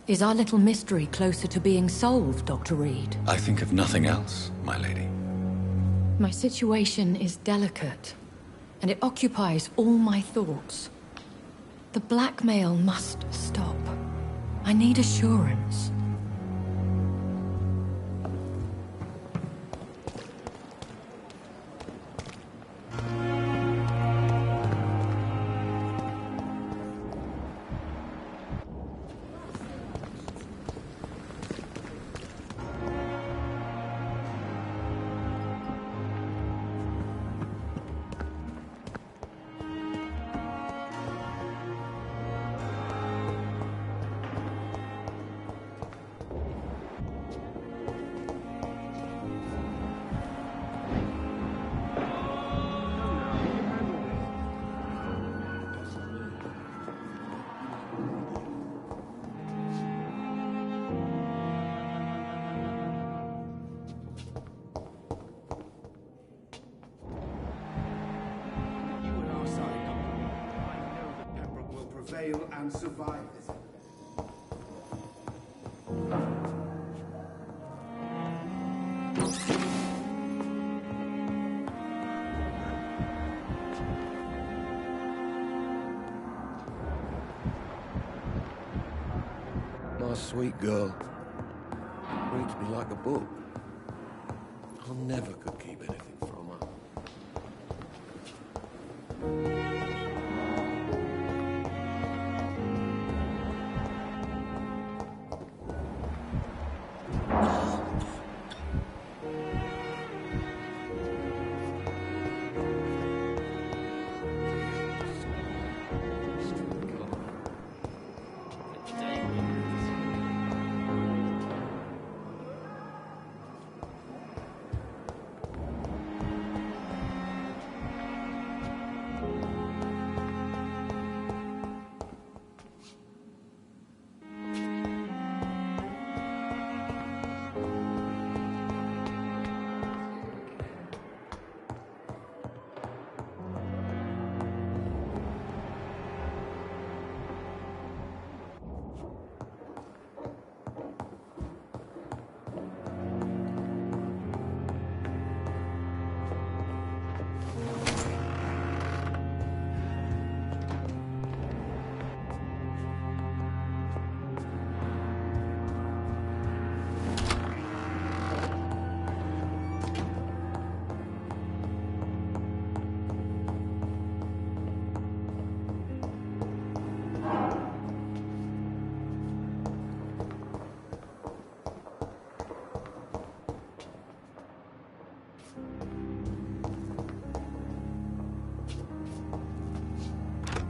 Is our little mystery closer to being solved, Dr. Reed? I think of nothing else, my lady. My situation is delicate, and it occupies all my thoughts. The blackmail must stop. I need assurance. And survive this. My sweet girl. Reads me like a book. I never could keep anything from her.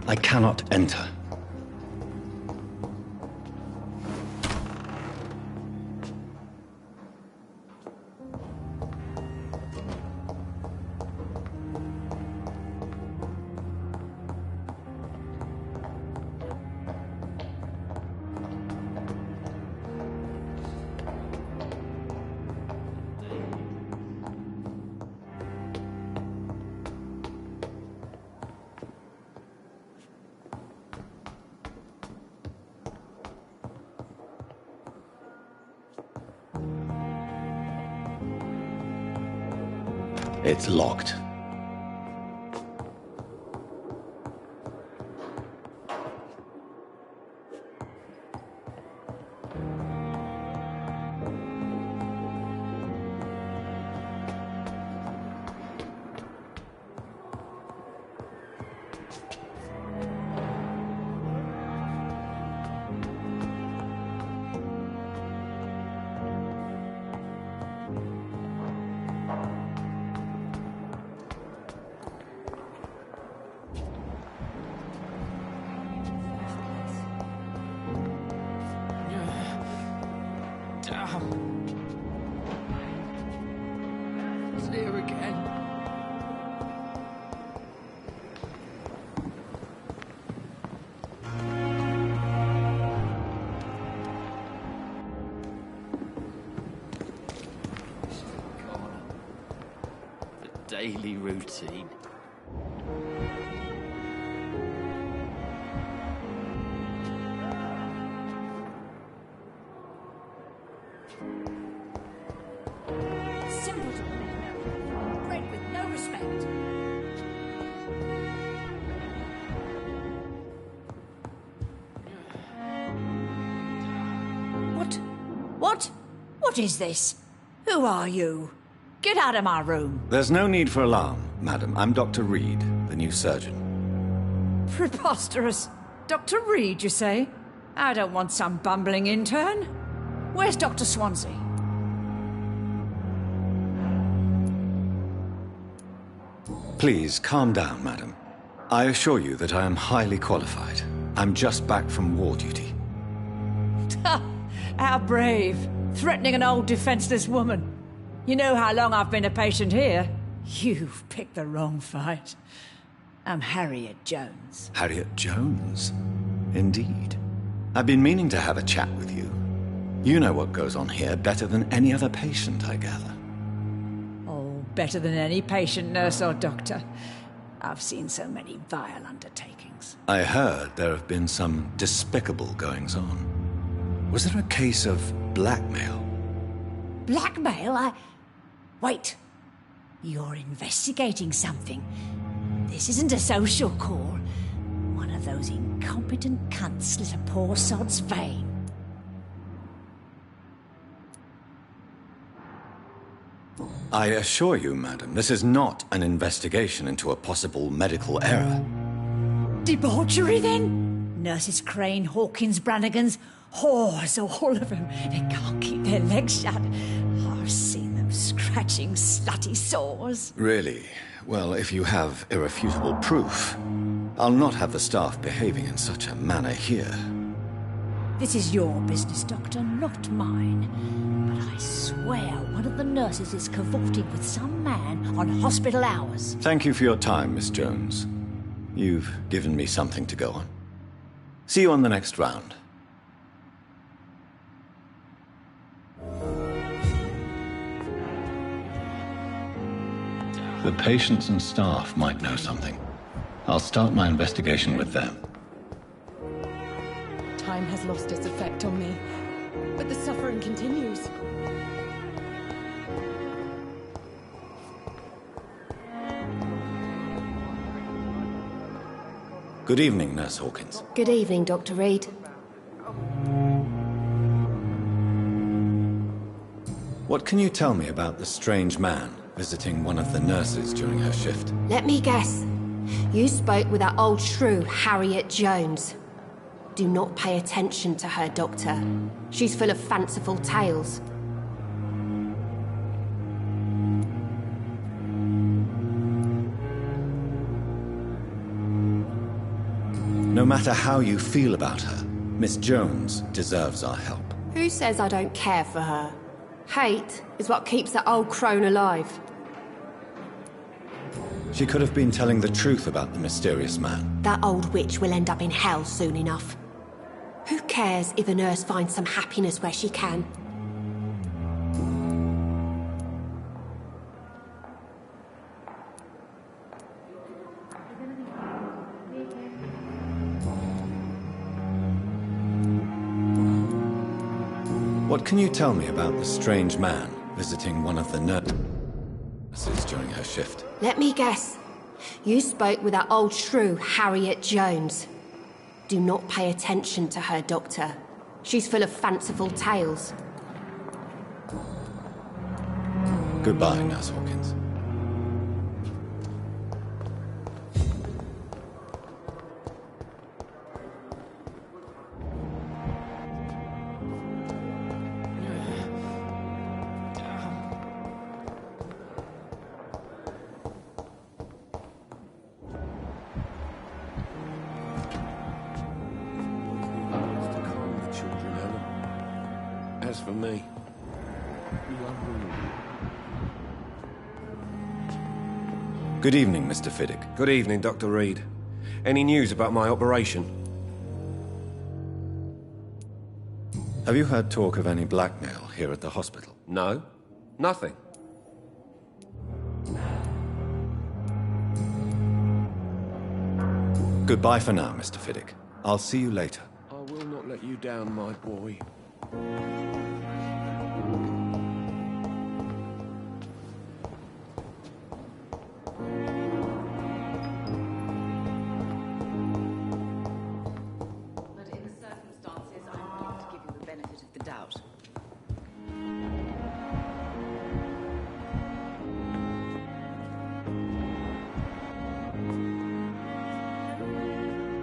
I cannot enter. It's locked. It's here again. The daily routine. suspect. What is this? Who are you? Get out of my room. There's no need for alarm, madam. I'm Dr. Reed, the new surgeon. Preposterous. Dr. Reed, you say? I don't want some bumbling intern. Where's Dr. Swansea? Please, calm down, madam. I assure you that I am highly qualified. I'm just back from war duty. How brave. Threatening an old defenseless woman. You know how long I've been a patient here? You've picked the wrong fight. I'm Harriet Jones. Harriet Jones? Indeed. I've been meaning to have a chat with you. You know what goes on here better than any other patient, I gather. Oh, better than any patient, nurse or doctor. I've seen so many vile undertakings. I heard there have been some despicable goings-on. Was there a case of blackmail? Blackmail? Wait. You're investigating something. This isn't a social call. One of those incompetent cunts slit a poor sod's vein. I assure you, madam, this is not an investigation into a possible medical error. Debauchery, then? Nurses Crane, Hawkins, Brannigans, whores, all of them. They can't keep their legs shut. I've seen them scratching slutty sores. Really? Well, if you have irrefutable proof, I'll not have the staff behaving in such a manner here. This is your business, Doctor, not mine. But I swear one of the nurses is cavorting with some man on hospital hours. Thank you for your time, Miss Jones. You've given me something to go on. See you on the next round. The patients and staff might know something. I'll start my investigation with them. Time has lost its effect on me, but the suffering continues. Good evening, Nurse Hawkins. Good evening, Dr. Reed. What can you tell me about the strange man visiting one of the nurses during her shift? Let me guess. You spoke with that old shrew, Harriet Jones. Do not pay attention to her, Doctor. She's full of fanciful tales. No matter how you feel about her, Miss Jones deserves our help. Who says I don't care for her? Hate is what keeps that old crone alive. She could have been telling the truth about the mysterious man. That old witch will end up in hell soon enough. Who cares if a nurse finds some happiness where she can? What can you tell me about the strange man visiting one of the nurses during her shift? Let me guess. You spoke with that old shrew, Harriet Jones. Do not pay attention to her, Doctor. She's full of fanciful tales. Goodbye, Nurse Hawkins. As for me, Good evening, Mr. Fiddick. Good evening, Dr. Reed. Any news about my operation? Have you heard talk of any blackmail here at the hospital? No. Nothing. Goodbye for now, Mr. Fiddick. I'll see you later. I will not let you down, my boy.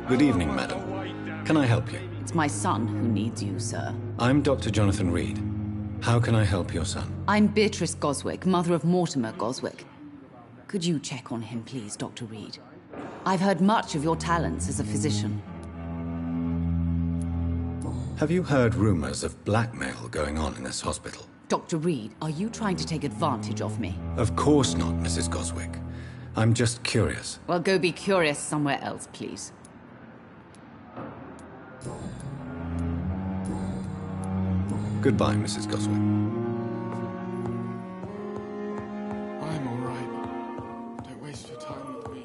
Good evening, madam. Can I help you? It's my son who needs you, sir. I'm Dr. Jonathan Reed. How can I help your son? I'm Beatrice Goswick, mother of Mortimer Goswick. Could you check on him, please, Dr. Reed? I've heard much of your talents as a physician. Have you heard rumors of blackmail going on in this hospital? Dr. Reed, are you trying to take advantage of me? Of course not, Mrs. Goswick. I'm just curious. Well, go be curious somewhere else, please. Goodbye, Mrs. Goswick. I'm all right. Don't waste your time with me.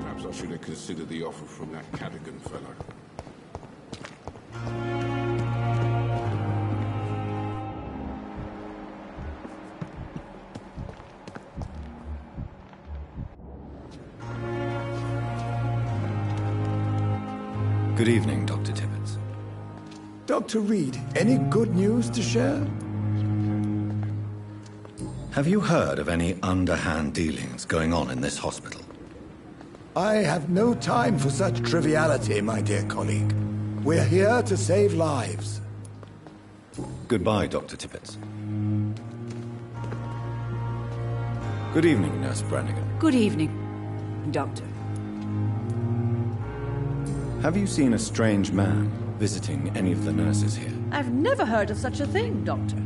Perhaps I should have considered the offer from that Cadogan fellow. Good evening, Dr. Tibbets. Dr. Reed, any good news to share? Have you heard of any underhand dealings going on in this hospital? I have no time for such triviality, my dear colleague. We're here to save lives. Goodbye, Dr. Tibbets. Good evening, Nurse Brannigan. Good evening, Doctor. Have you seen a strange man visiting any of the nurses here? I've never heard of such a thing, Doctor.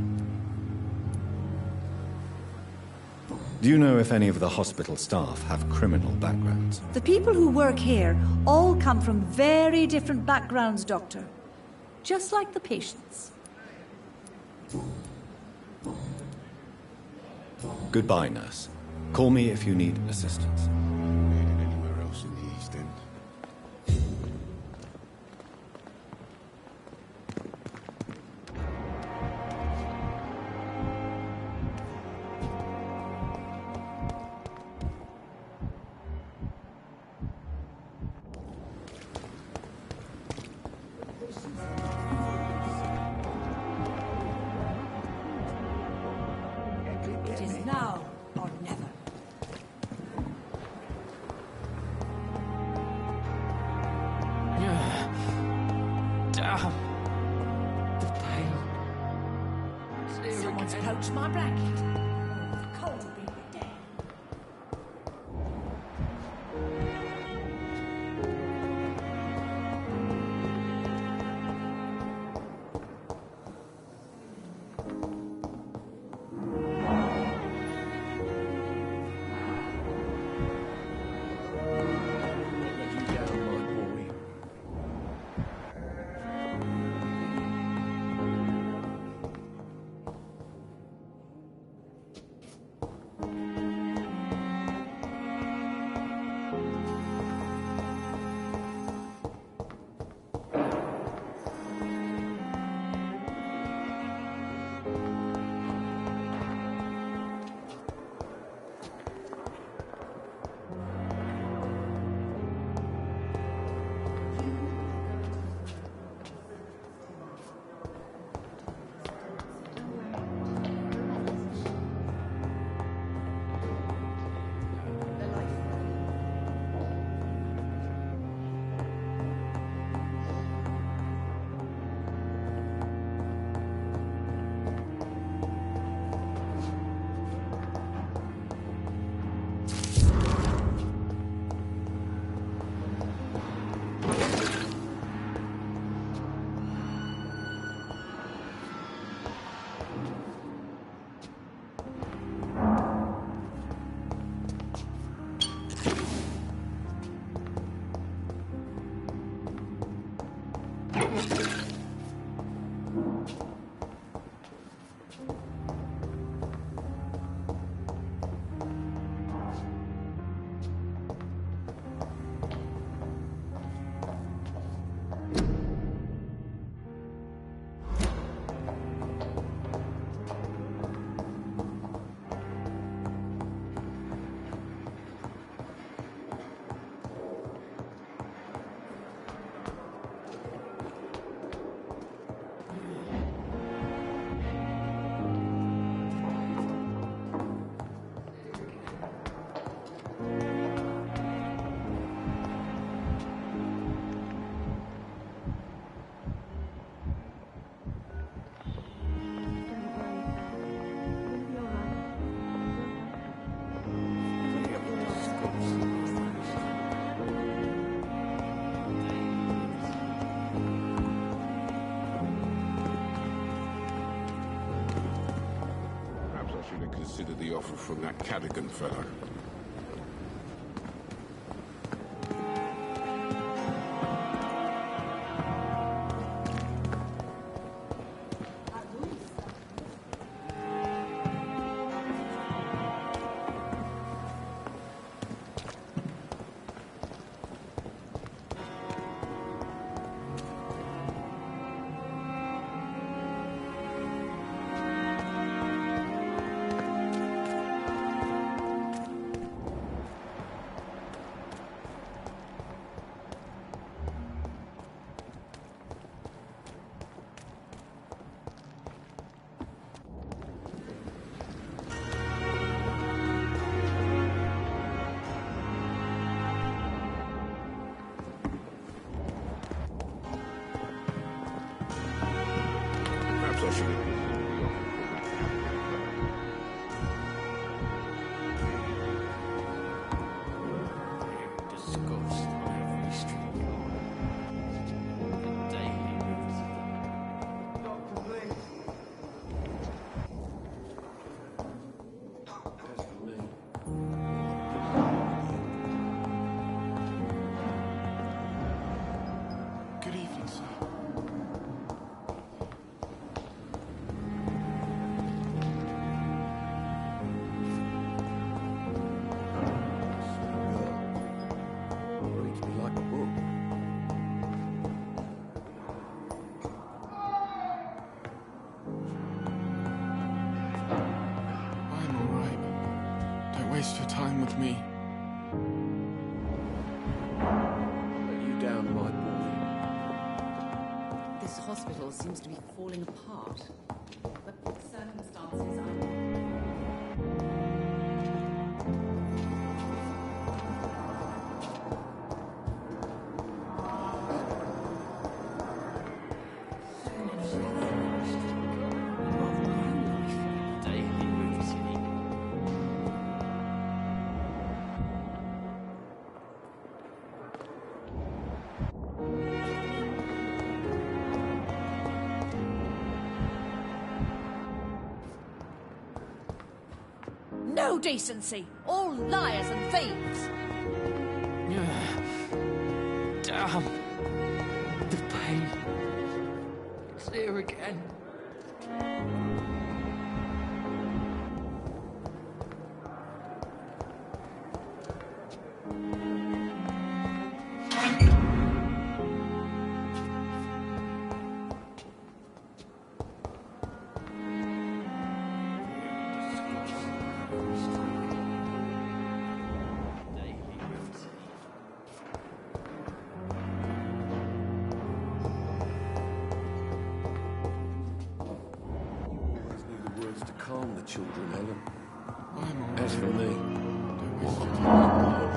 Do you know if any of the hospital staff have criminal backgrounds? The people who work here all come from very different backgrounds, Doctor. Just like the patients. Goodbye, nurse. Call me if you need assistance. Needed anywhere else in the East End. It is now or never. Damn. The pain. Someone's poached my blanket. The cold will be dead. Let you down, my boy. consider the offer from that Cadogan fellow. Perhaps I should have discussed on every street corner. Daily Good evening, sir. Reads me like a book. I'm all right. Don't waste your time with me. Let you down, my boy. This hospital seems to be falling apart. But the circumstances are... daily routine. No decency! All liars and thieves! Damn. The pain. It's here again. Always knew the words to calm the children, Helen. I'm all right. As for me, Don't waste your time.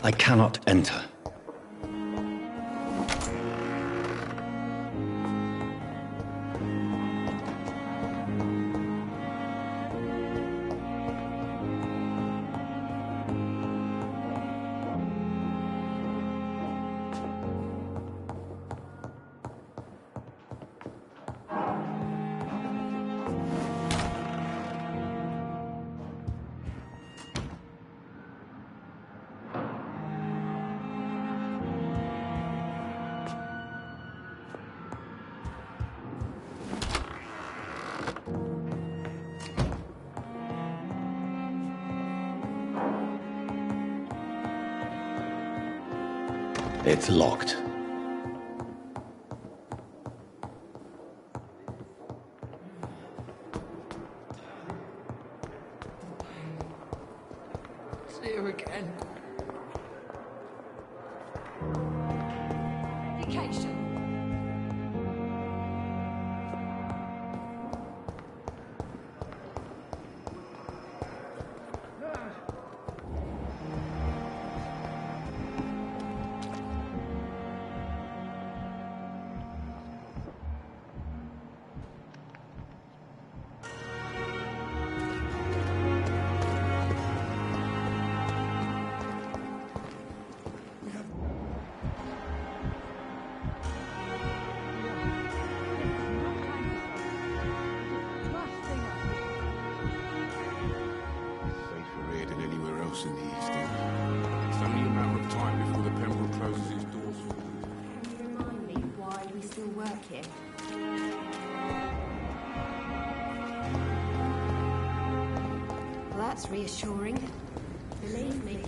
I cannot enter. It's locked. It's here again. Medication. Safer here than anywhere else in the East End. It's only a matter of time before the Pembroke closes its doors for good. Can you remind me why we still work here? Well, that's reassuring. Believe me.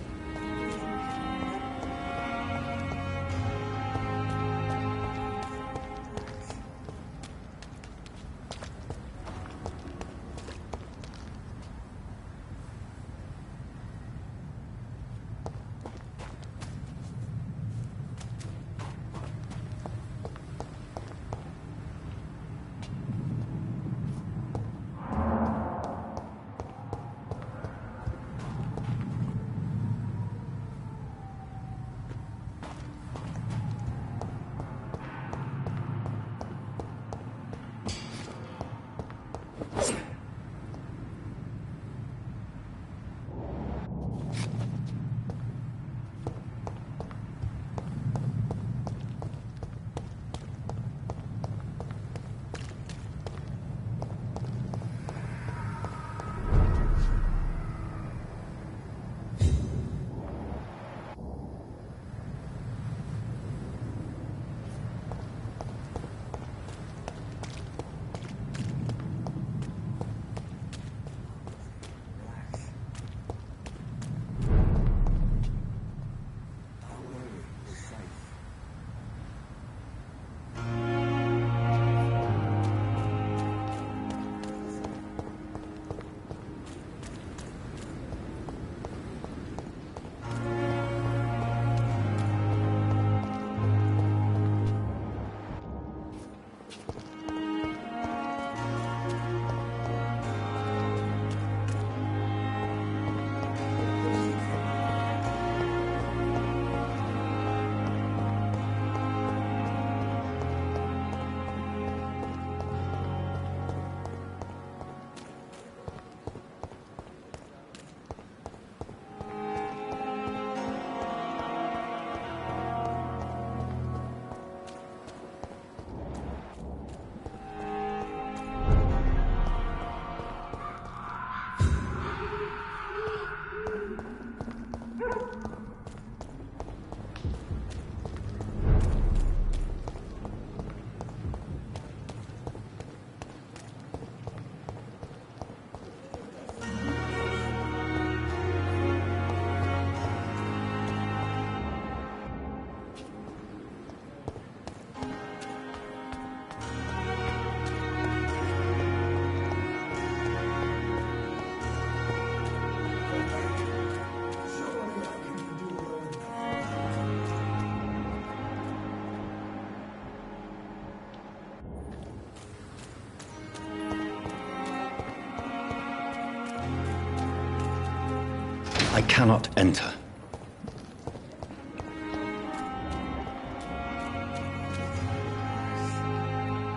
I cannot enter.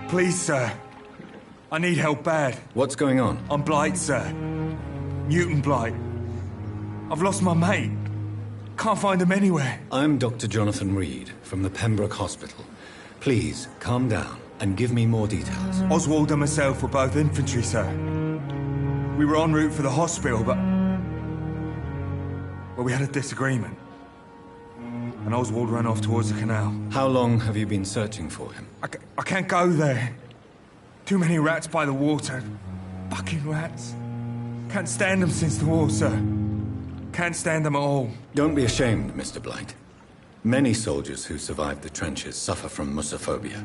Please, sir. I need help bad. What's going on? I'm Blight, sir. Newton Blight. I've lost my mate. Can't find him anywhere. I'm Dr. Jonathan Reed from the Pembroke Hospital. Please, calm down and give me more details. Oswald and myself were both infantry, sir. We were en route for the hospital, but... well, we had a disagreement. And Oswald ran off towards the canal. How long have you been searching for him? I can't go there. Too many rats by the water. Fucking rats. Can't stand them since the war, sir. Can't stand them at all. Don't be ashamed, Mr. Blight. Many soldiers who survived the trenches suffer from Musophobia.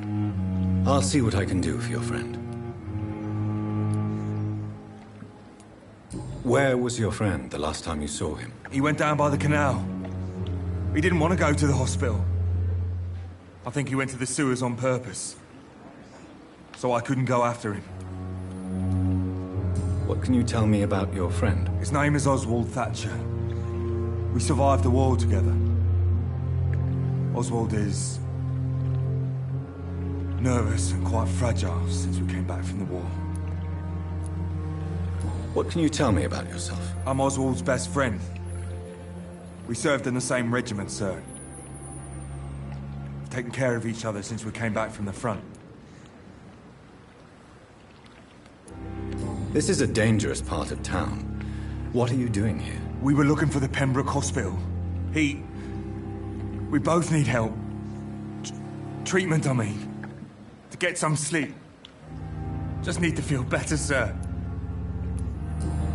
I'll see what I can do for your friend. Where was your friend the last time you saw him? He went down by the canal. He didn't want to go to the hospital. I think he went to the sewers on purpose. So I couldn't go after him. What can you tell me about your friend? His name is Oswald Thatcher. We survived the war together. Oswald is nervous and quite fragile since we came back from the war. What can you tell me about yourself? I'm Oswald's best friend. We served in the same regiment, sir. We've taken care of each other since we came back from the front. This is a dangerous part of town. What are you doing here? We were looking for the Pembroke Hospital. We both need help. Treatment, I mean. To get some sleep. Just need to feel better, sir.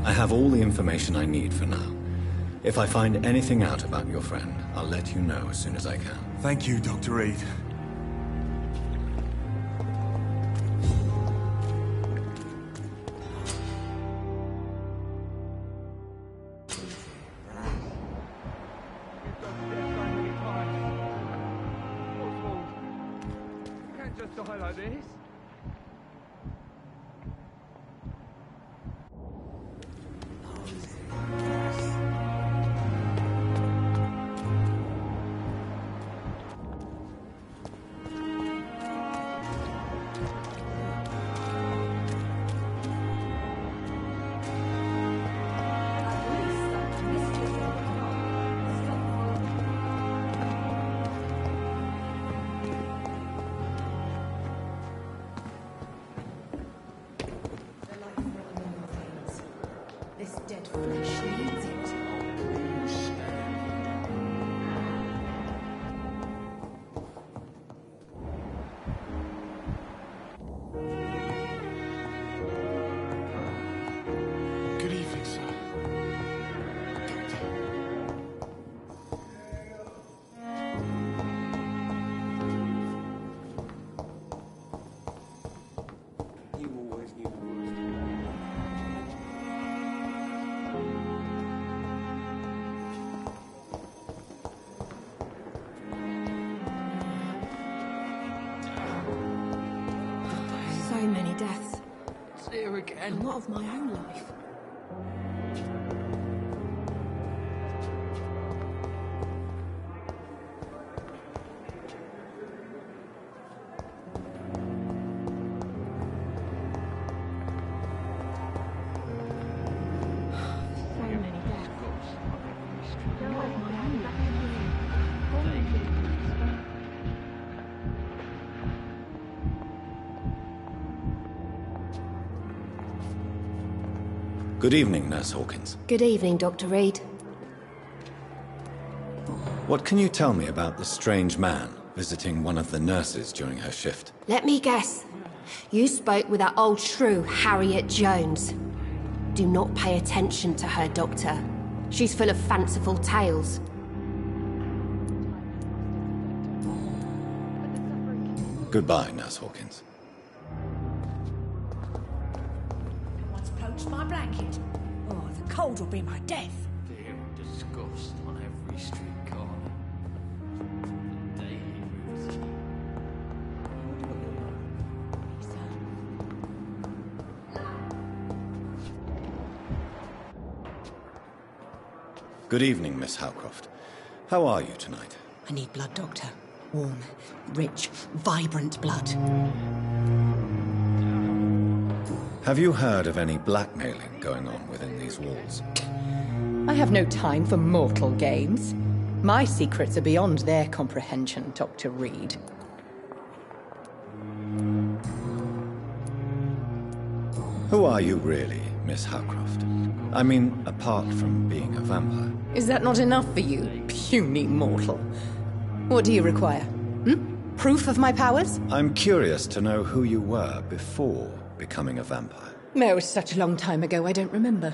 I have all the information I need for now. If I find anything out about your friend, I'll let you know as soon as I can. Thank you, Dr. Reed. This dead flesh needs it. Good evening, sir. You always knew the worst. So many deaths. It's here again. And not of my own life. So many deaths. And not of my own life. Good evening, Nurse Hawkins. Good evening, Dr. Reed. What can you tell me about the strange man visiting one of the nurses during her shift? Let me guess. You spoke with that old shrew, Harriet Jones. Do not pay attention to her, Doctor. She's full of fanciful tales. Goodbye, Nurse Hawkins. Someone's poached my blanket. Oh, the cold will be my death. Fear and disgust on every street corner. Daily routine. Good evening, Miss Howcroft. How are you tonight? I need blood, Doctor. Warm, rich, vibrant blood. Have you heard of any blackmailing going on within these walls? I have no time for mortal games. My secrets are beyond their comprehension, Dr. Reed. Who are you really, Miss Howcroft? I mean, apart from being a vampire. Is that not enough for you, puny mortal? What do you require? Proof of my powers? I'm curious to know who you were before becoming a vampire. It was such a long time ago, I don't remember.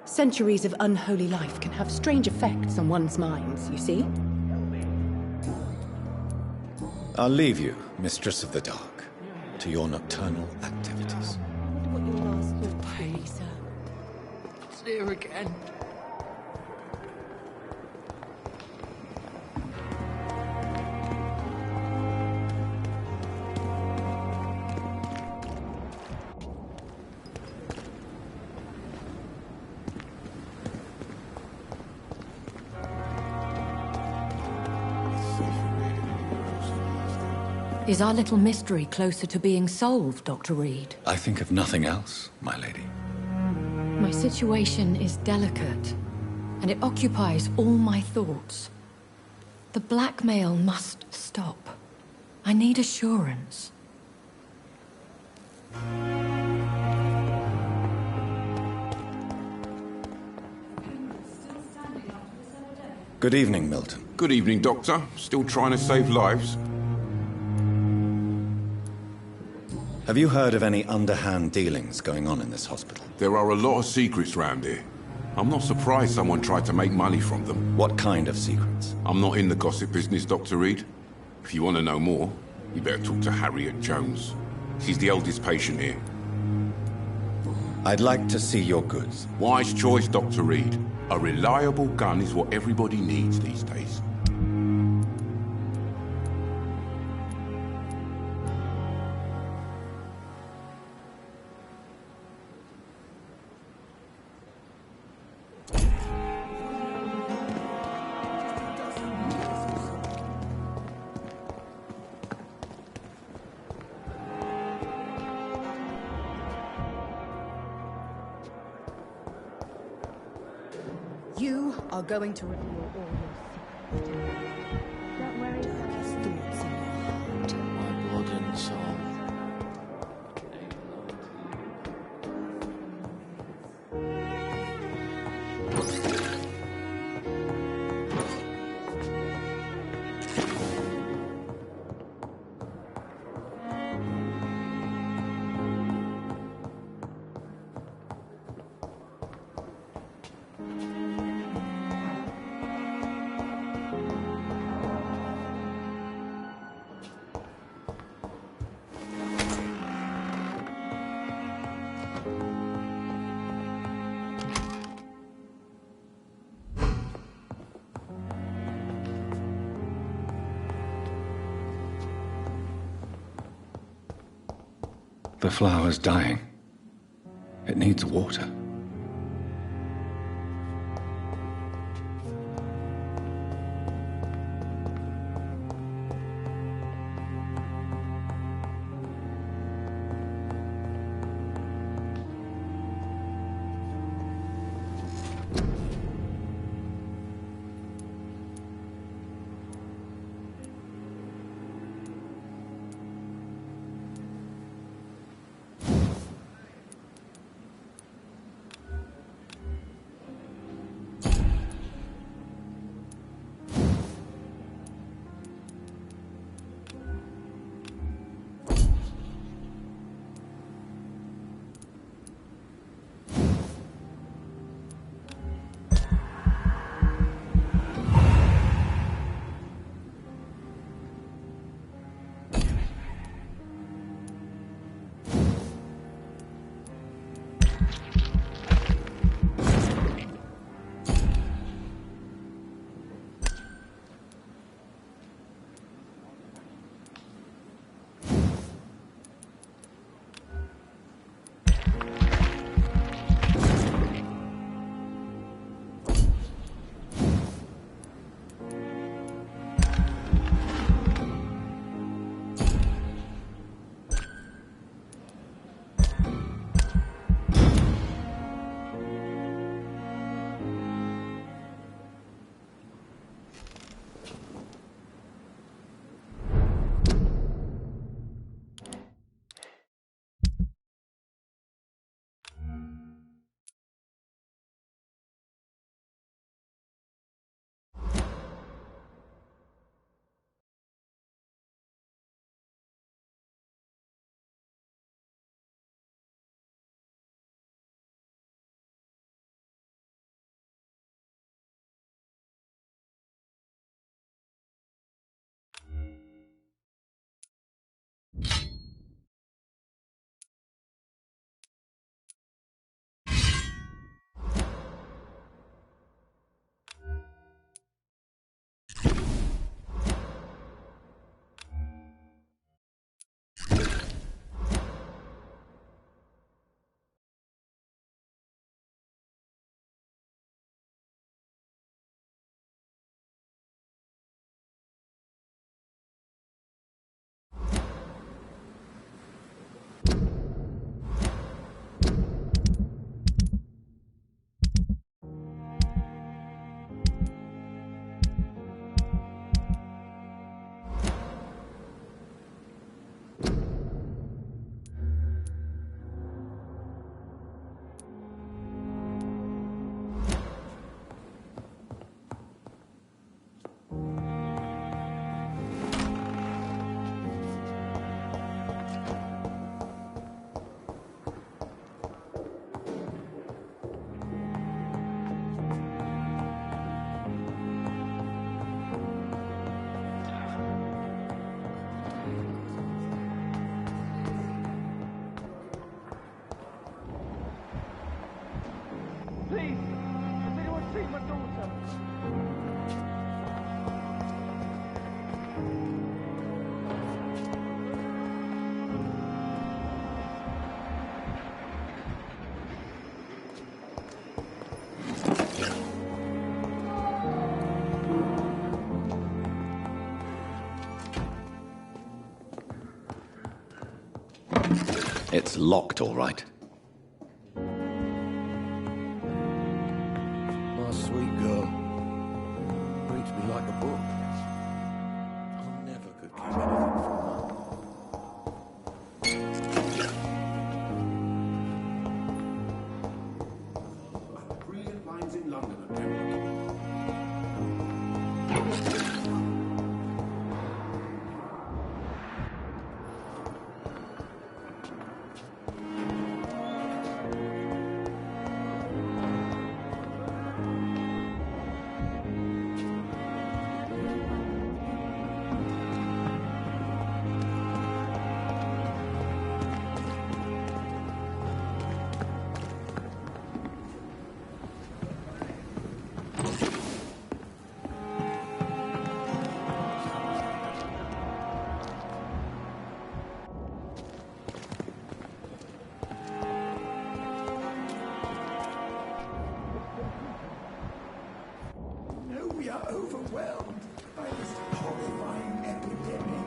Centuries of unholy life can have strange effects on one's minds, you see? I'll leave you, Mistress of the Dark, to your nocturnal activities. What your last thoughts were, Lisa? It's here again. Is our little mystery closer to being solved, Dr. Reed? I think of nothing else, my lady. My situation is delicate, and it occupies all my thoughts. The blackmail must stop. I need assurance. Good evening, Milton. Good evening, Doctor. Still trying to save lives? Have you heard of any underhand dealings going on in this hospital? There are a lot of secrets round here. I'm not surprised someone tried to make money from them. What kind of secrets? I'm not in the gossip business, Dr. Reed. If you want to know more, you better talk to Harriet Jones. She's the eldest patient here. I'd like to see your goods. Wise choice, Dr. Reed. A reliable gun is what everybody needs these days. You are going to reveal all your secrets. Don't worry about his thoughts in your heart. My blood and soul. The flower's dying. It needs water. Please! Has anyone seen my daughter? It's locked, all right. My sweet girl. Reads me like a book. I never could keep anything from her. Brilliant lines in London at Pembroke. No, we are overwhelmed by this horrifying epidemic.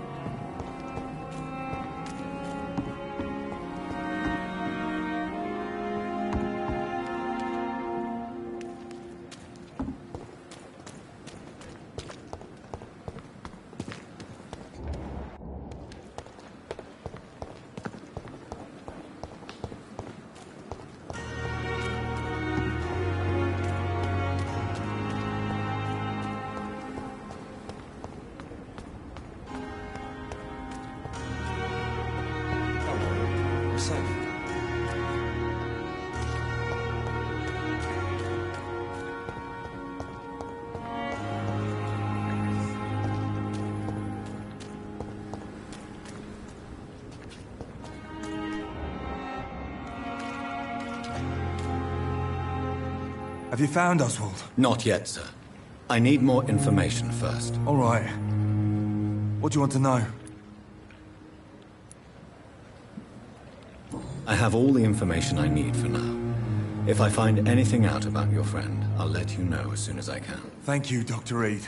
Have you found Oswald? Not yet, sir. I need more information first. All right. What do you want to know? I have all the information I need for now. If I find anything out about your friend, I'll let you know as soon as I can. Thank you, Dr. Reed.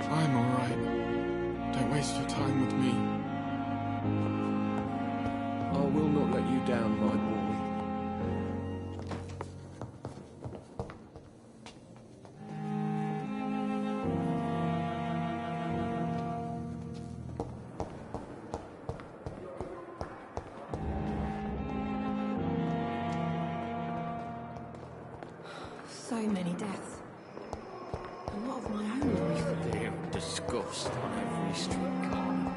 I'm alright. Don't waste your time with me. I will not let you down, my boy. So many deaths. A lot of my own life. They are disgust on every street corner.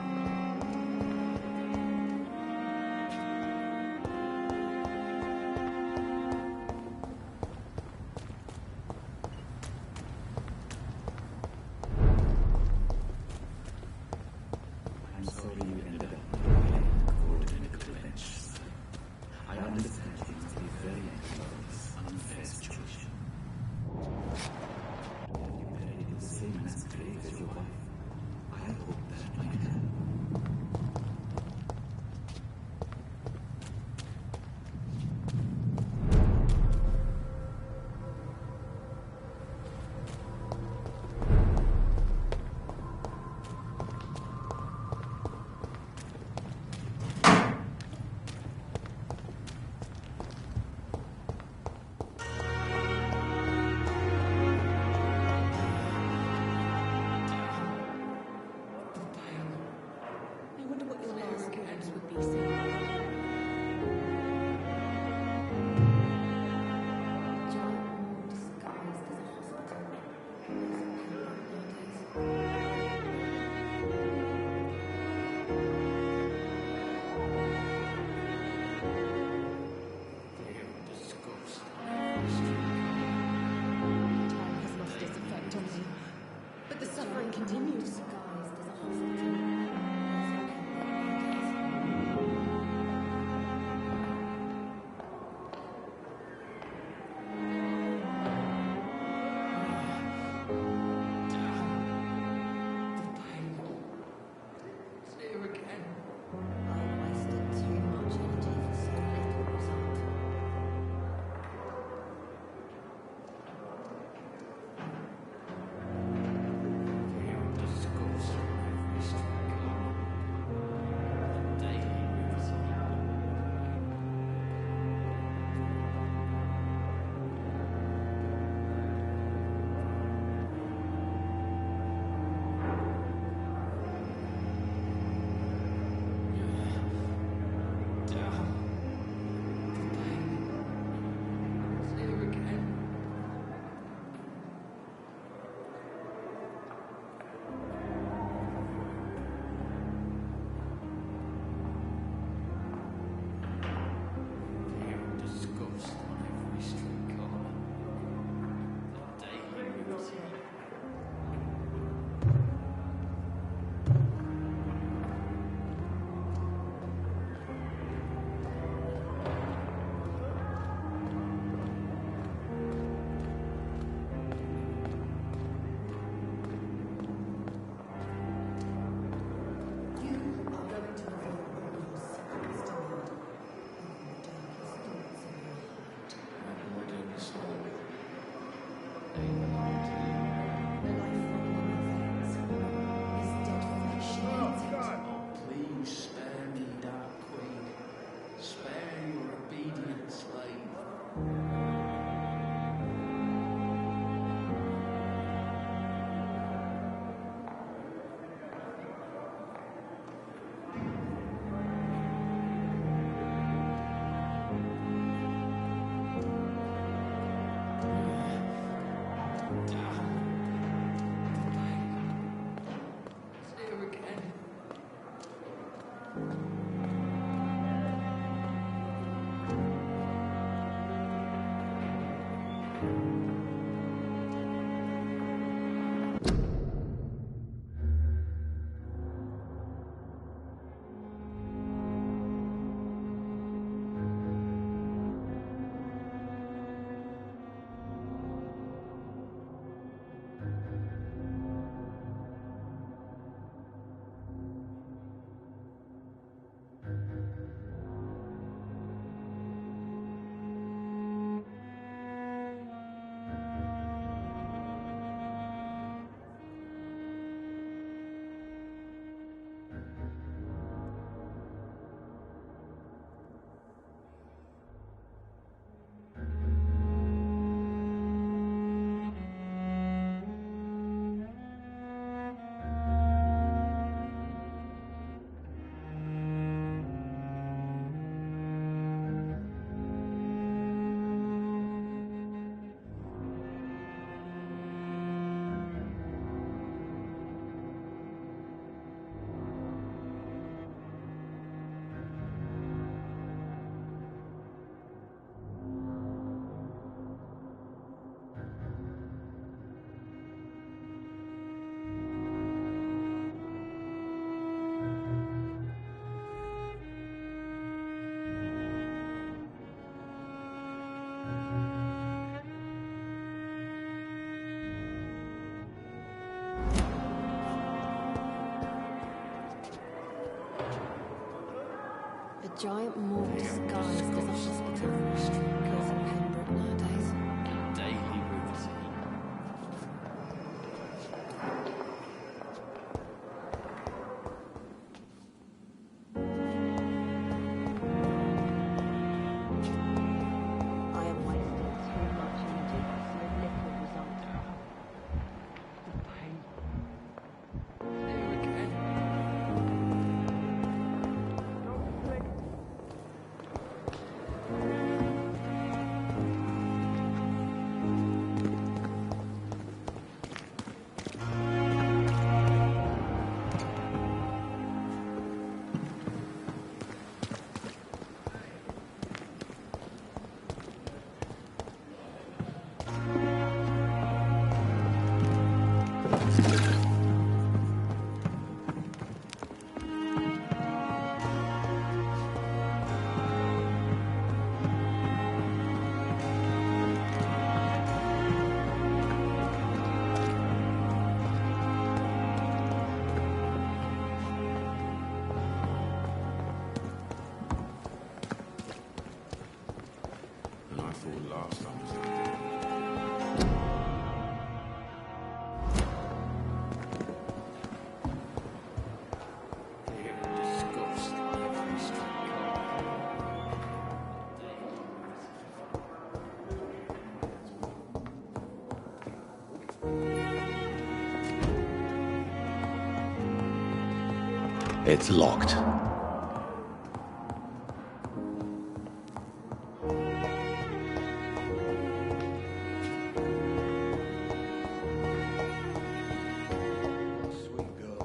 I'm sorry you ended up in a court medical bench. I understand you must be very angry about this unfair situation. Have you buried in the same mass grave as your wife? I hope that might help. giant mortal disguised as a hospital. Girls at Pembroke nowadays. Daily routine. I have wasted too much energy for so little result. The pain. Here again. And I thought last time was like Here and disgust on every street It's locked. Sweet girl.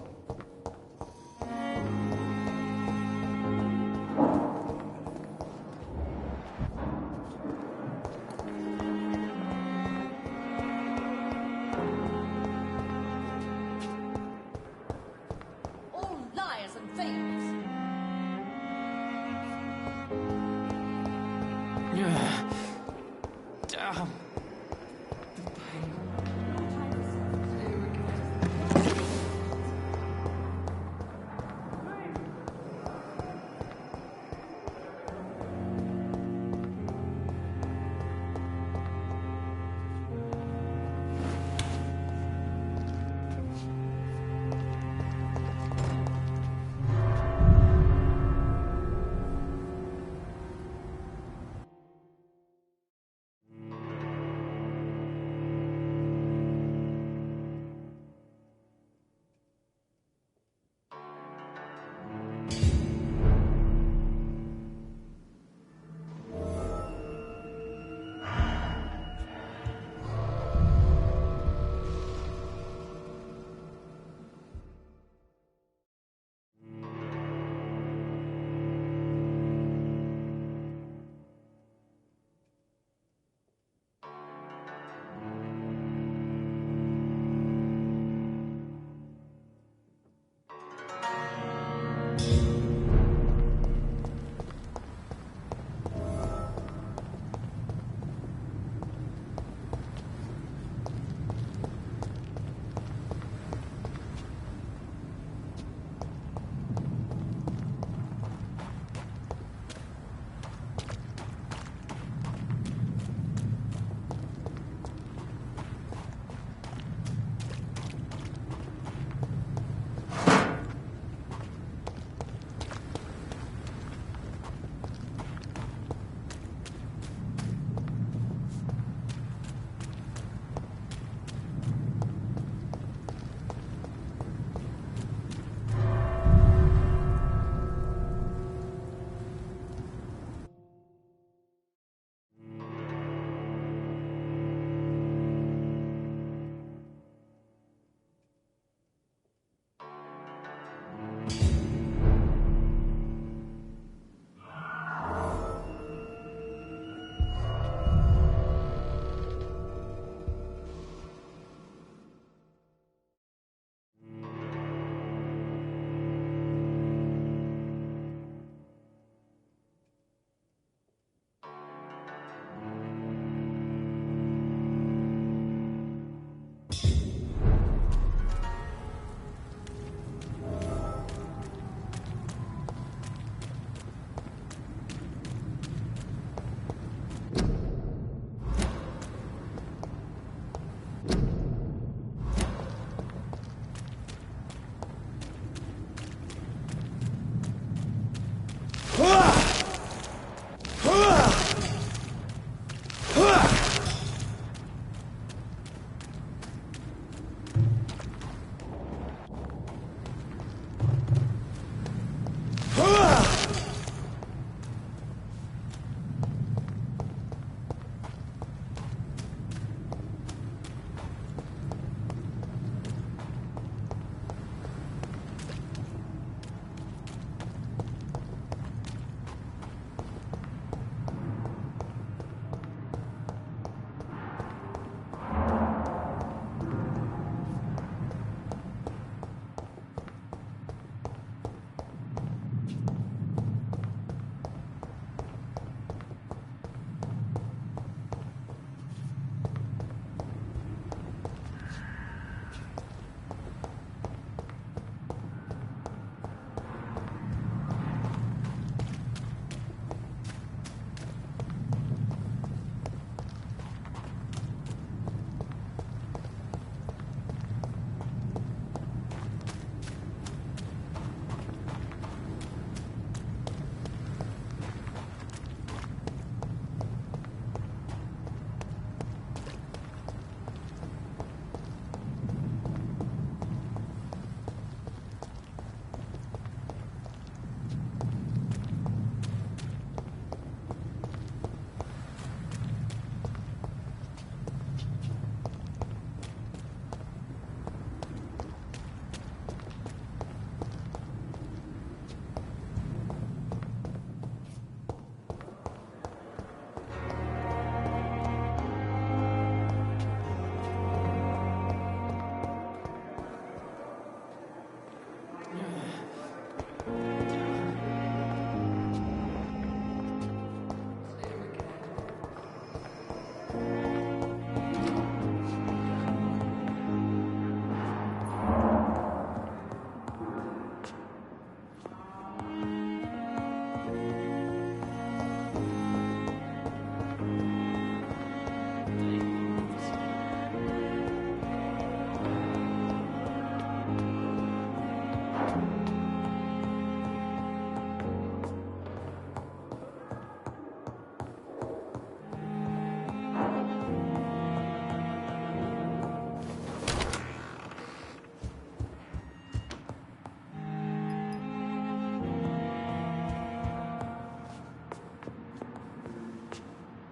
All liars and thieves! Damn.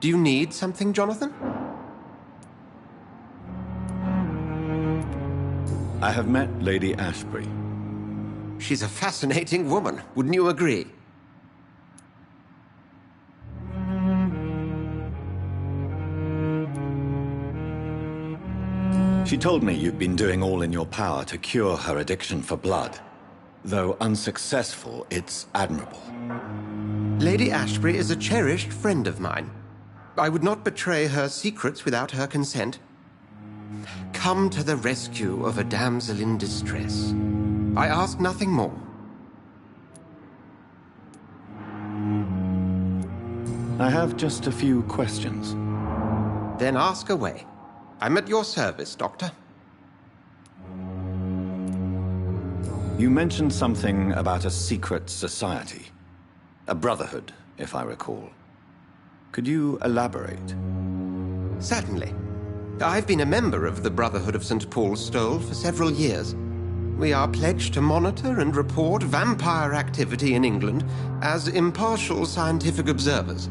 Do you need something, Jonathan? I have met Lady Ashbury. She's a fascinating woman, wouldn't you agree? She told me you'd been doing all in your power to cure her addiction for blood. Though unsuccessful, it's admirable. Lady Ashbury is a cherished friend of mine. I would not betray her secrets without her consent. Come to the rescue of a damsel in distress. I ask nothing more. I have just a few questions. Then ask away. I'm at your service, Doctor. You mentioned something about a secret society. A brotherhood, if I recall. Could you elaborate? Certainly. I've been a member of the Brotherhood of St. Paul's Stole for several years. We are pledged to monitor and report vampire activity in England as impartial scientific observers.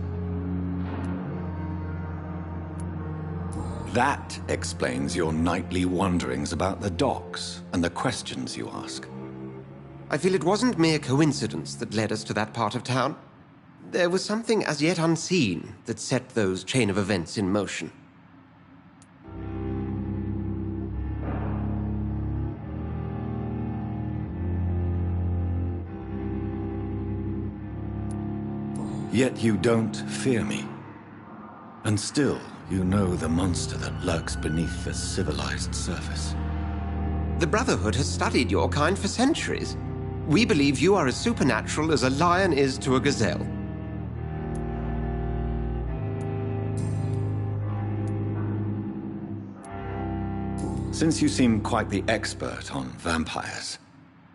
That explains your nightly wanderings about the docks and the questions you ask. I feel it wasn't mere coincidence that led us to that part of town. There was something as yet unseen that set those chain of events in motion. Yet you don't fear me. And still, you know the monster that lurks beneath the civilized surface. The Brotherhood has studied your kind for centuries. We believe you are as supernatural as a lion is to a gazelle. Since you seem quite the expert on vampires,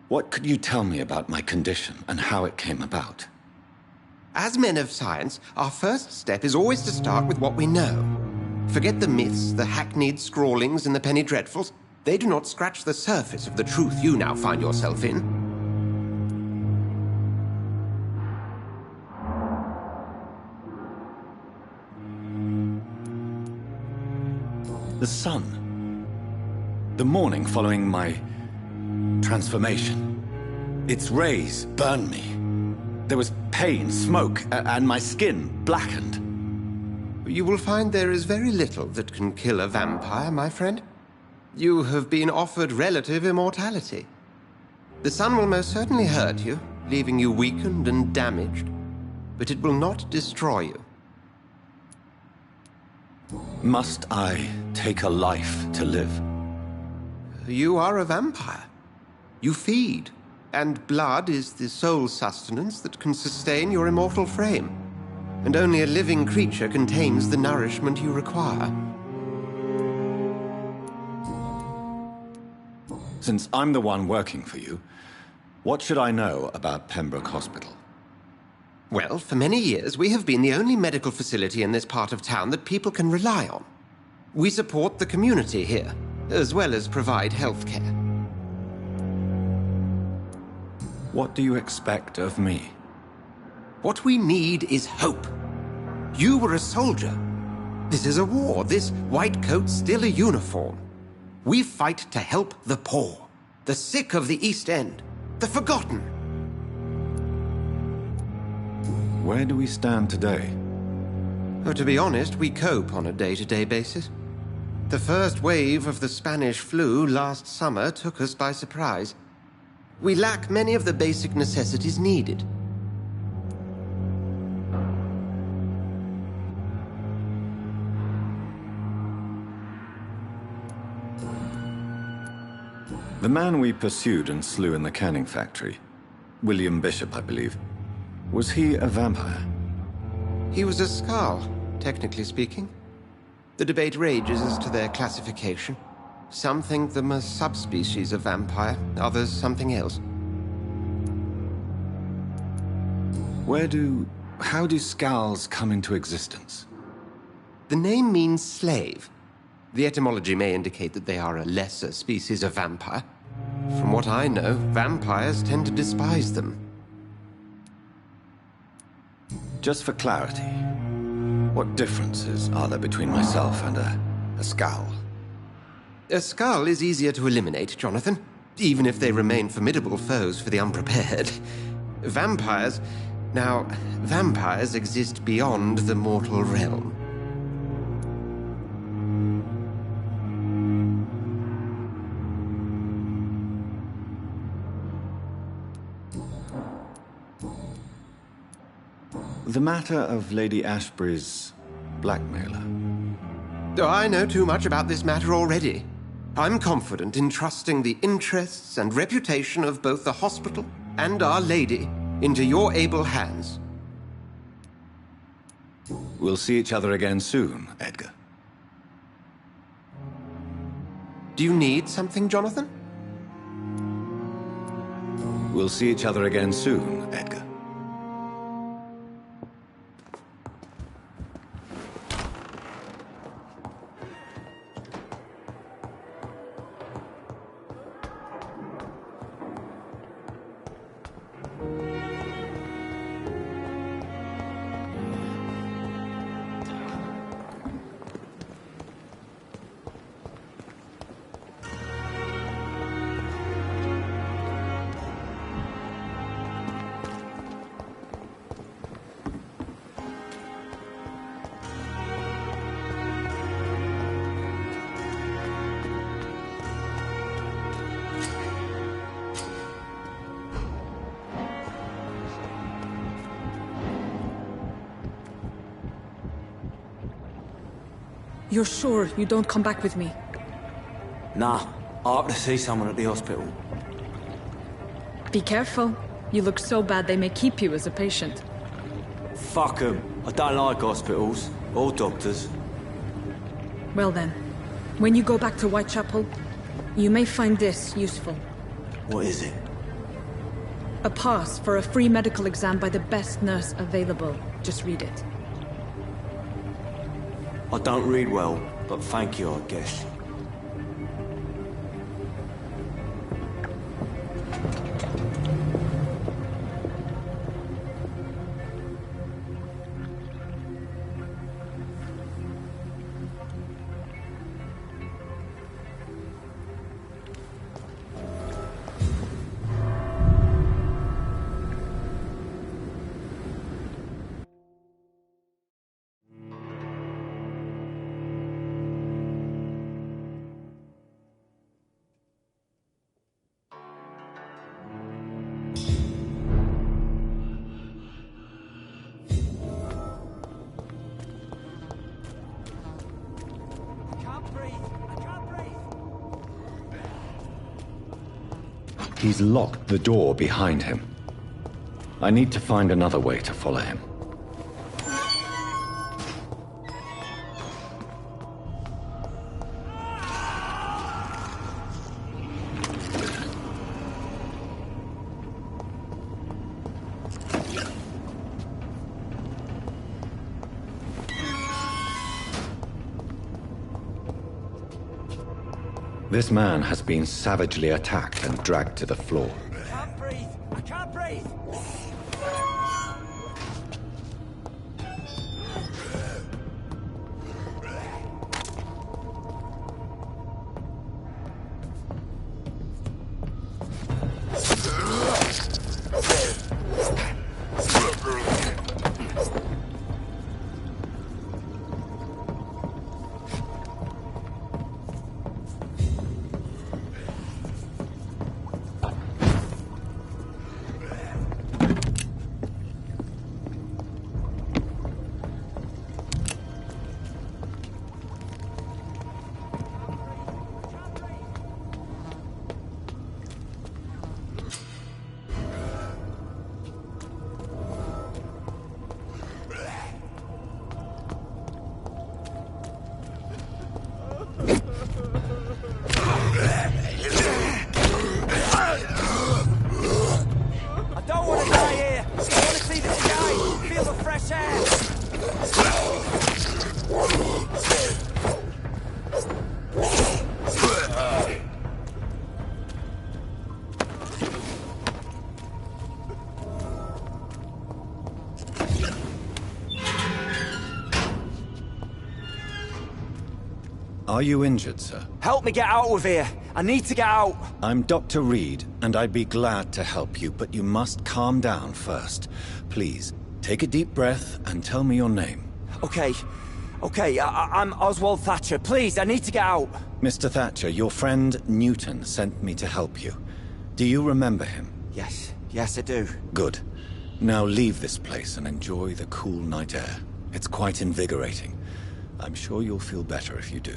what could you tell me about my condition and how it came about? As men of science, our first step is always to start with what we know. Forget the myths, the hackneyed scrawlings, and the penny dreadfuls. They do not scratch the surface of the truth you now find yourself in. The sun. The morning following my transformation. Its rays burned me. There was pain, smoke, and my skin blackened. You will find there is very little that can kill a vampire, my friend. You have been offered relative immortality. The sun will most certainly hurt you, leaving you weakened and damaged, but it will not destroy you. Must I take a life to live? You are a vampire. You feed, and blood is the sole sustenance that can sustain your immortal frame. And only a living creature contains the nourishment you require. Since I'm the one working for you, what should I know about Pembroke Hospital? Well, for many years, we have been the only medical facility in this part of town that people can rely on. We support the community here, as well as provide health care. What do you expect of me? What we need is hope. You were a soldier. This is a war. This white coat's still a uniform. We fight to help the poor, the sick of the East End, the forgotten. Where do we stand today? Oh, to be honest, we cope on a day-to-day basis. The first wave of the Spanish flu last summer took us by surprise. We lack many of the basic necessities needed. The man we pursued and slew in the canning factory, William Bishop, I believe, was he a vampire? He was a Skald, technically speaking. The debate rages as to their classification. Some think them a subspecies of vampire, others something else. How do Skalds come into existence? The name means slave. The etymology may indicate that they are a lesser species of vampire. From what I know, vampires tend to despise them. Just for clarity, What differences are there between myself and a skull? A skull is easier to eliminate, Jonathan, even if they remain formidable foes for the unprepared. Vampires... Now, vampires exist beyond the mortal realm. The matter of Lady Ashbury's blackmailer. Oh, I know too much about this matter already. I'm confident in trusting the interests and reputation of both the hospital and Our Lady into your able hands. We'll see each other again soon, Edgar. Do you need something, Jonathan? We'll see each other again soon, Edgar. You're sure you don't come back with me? Nah, I have to see someone at the hospital. Be careful. You look so bad they may keep you as a patient. Fuck 'em. I don't like hospitals. Or doctors. Well then, when you go back to Whitechapel, you may find this useful. What is it? A pass for a free medical exam by the best nurse available. Just read it. I don't read well, but thank you, I guess. He's locked the door behind him. I need to find another way to follow him. This man has been savagely attacked and dragged to the floor. I can't breathe! I can't breathe! Are you injured, sir? Help me get out of here! I need to get out! I'm Dr. Reed, and I'd be glad to help you, but you must calm down first. Please, take a deep breath and tell me your name. Okay. I'm Oswald Thatcher. Please, I need to get out! Mr. Thatcher, your friend Newton sent me to help you. Do you remember him? Yes, I do. Good. Now leave this place and enjoy the cool night air. It's quite invigorating. I'm sure you'll feel better if you do.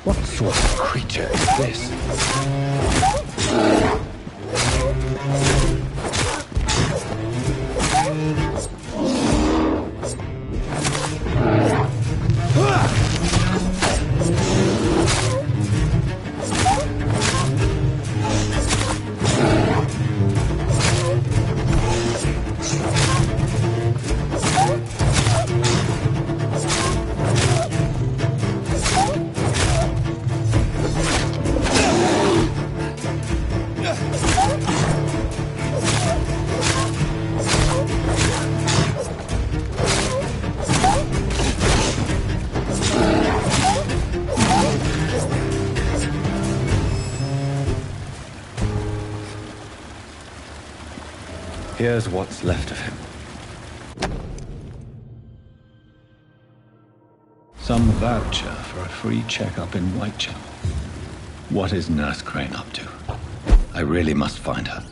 What sort of creature is this? Here's what's left of him. Some voucher for a free checkup in Whitechapel. What is Nurse Crane up to? I really must find her.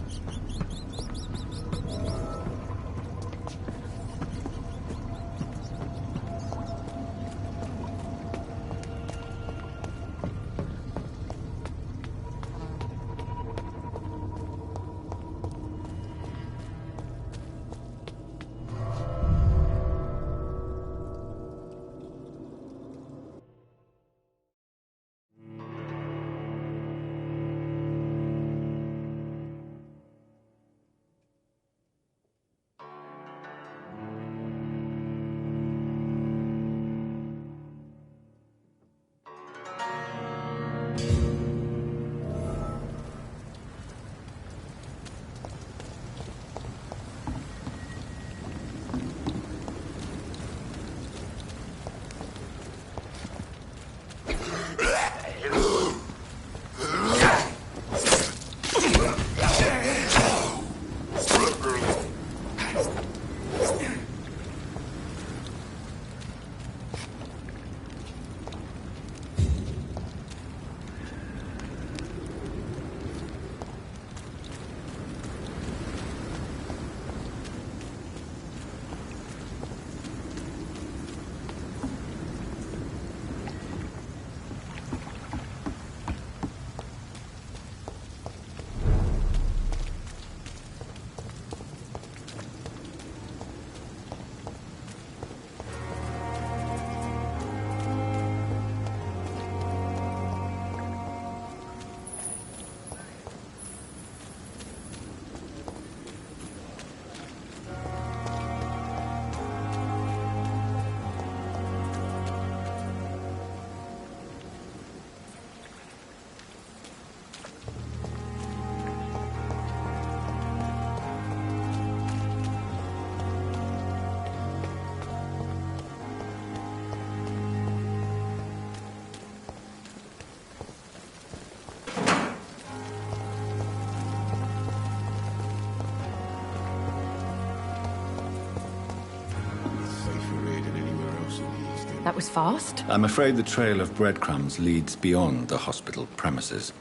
That was fast. I'm afraid the trail of breadcrumbs leads beyond the hospital premises.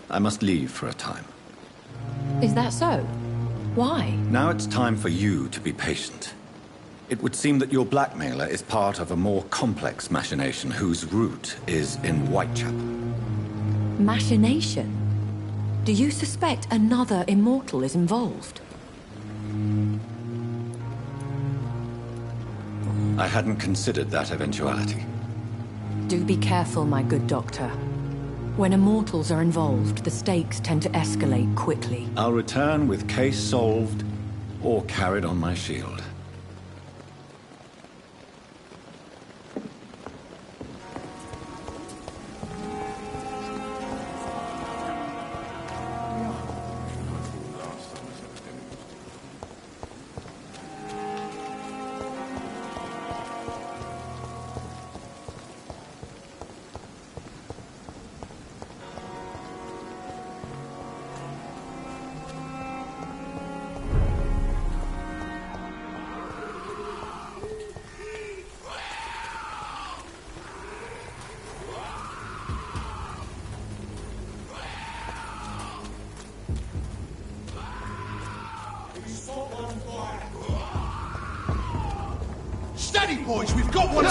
I must leave for a time. Is that so? Why? Now it's time for you to be patient. It would seem that your blackmailer is part of a more complex machination whose root is in Whitechapel. Machination? Do you suspect another immortal is involved? I hadn't considered that eventuality. Do be careful, my good doctor. When immortals are involved, the stakes tend to escalate quickly. I'll return with case solved or carried on my shield. Steady, boys, we've got one.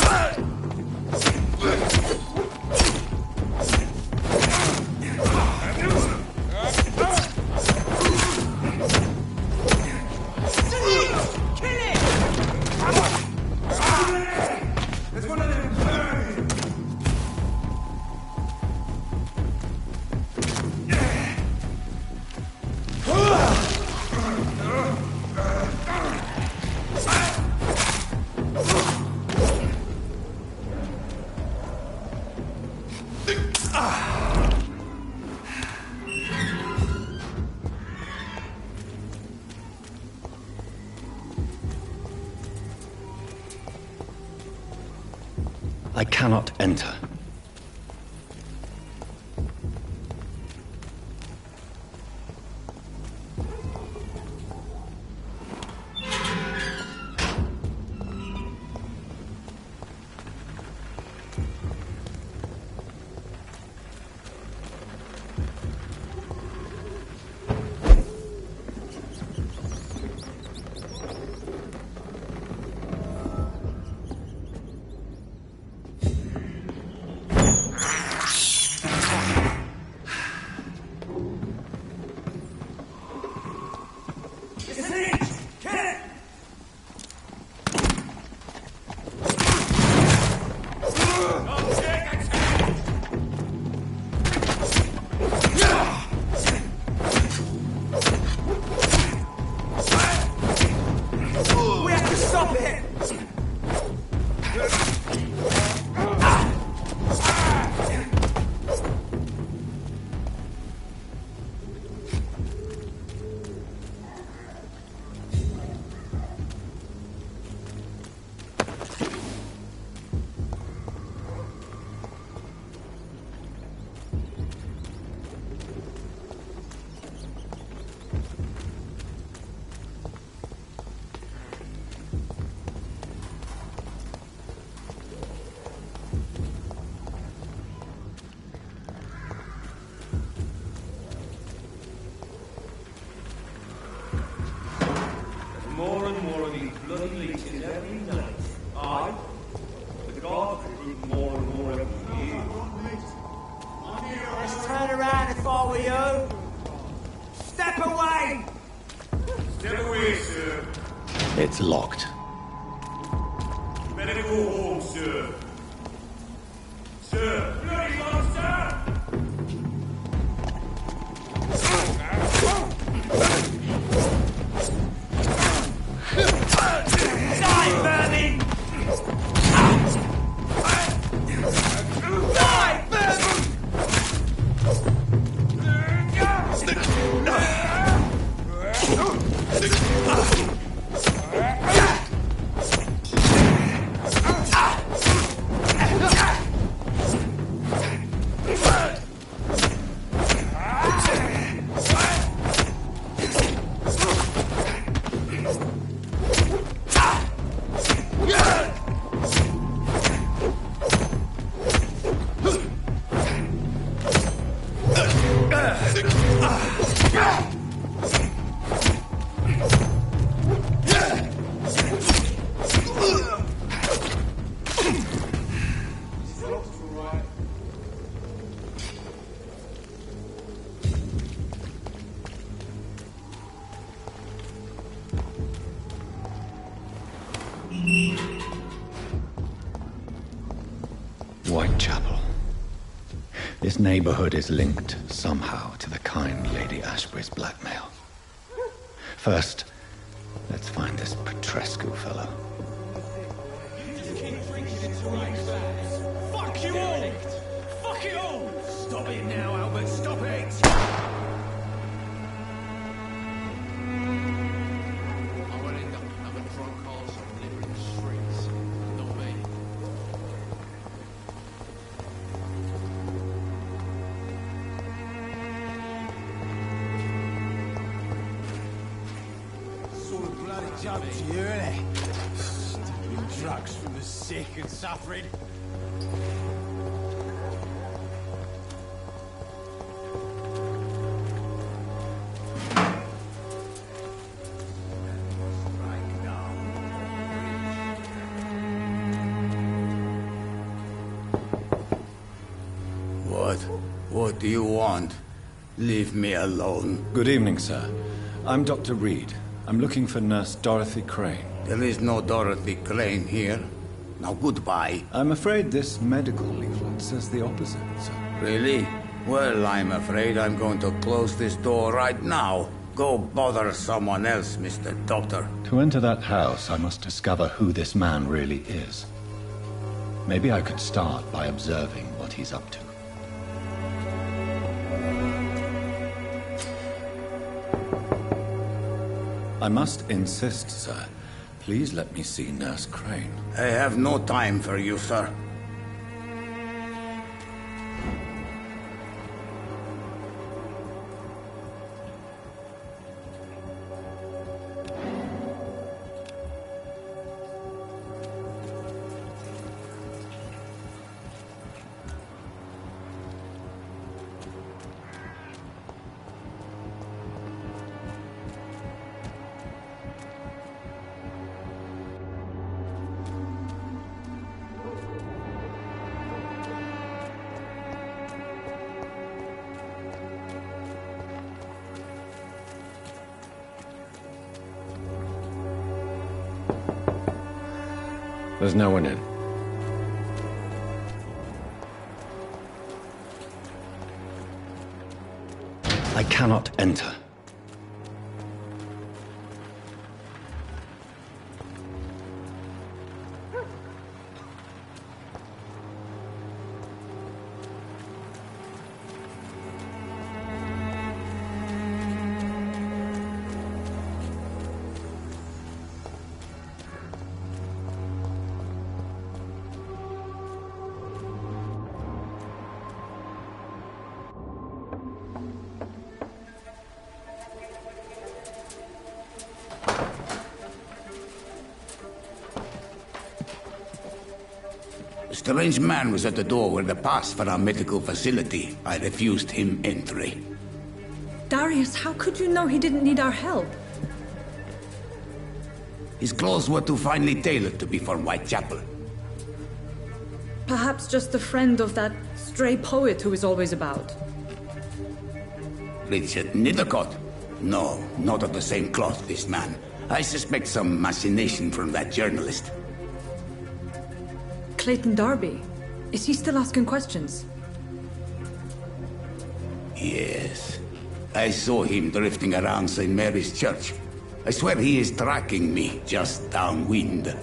I cannot enter. more and more every year. Let's turn around if I were you. Step away! Step away, sir. It's locked. You better go home, sir. Sir, bloody monster! Die, vermin! Die, vermin! Whitechapel. This neighborhood is linked somehow to the kind Lady Ashbury's blackmail. First, let's find this Petrescu fellow. Fuck you all! Fuck it all! Stop it now, Albert, stop it! I won't end up having drunk arse on liver in the streets. Not me. Sort of bloody joke to you, innit? Stealing drugs from the sick and suffering. What do you want? Leave me alone. Good evening, sir. I'm Dr. Reed. I'm looking for Nurse Dorothy Crane. There is no Dorothy Crane here. Now goodbye. I'm afraid this medical leaflet says the opposite, sir. Really? Well, I'm afraid I'm going to close this door right now. Go bother someone else, Mr. Doctor. To enter that house, I must discover who this man really is. Maybe I could start by observing what he's up to. I must insist, sir. Please let me see Nurse Crane. I have no time for you, sir. There's no one in. I cannot enter. A strange man was at the door with a pass for our medical facility. I refused him entry. Darius, how could you know he didn't need our help? His clothes were too finely tailored to be for Whitechapel. Perhaps just a friend of that stray poet who is always about. Richard Nithercott? No, not of the same cloth, this man. I suspect some machination from that journalist. Clayton Darby. Is he still asking questions? Yes. I saw him drifting around St. Mary's Church. I swear he is tracking me just downwind.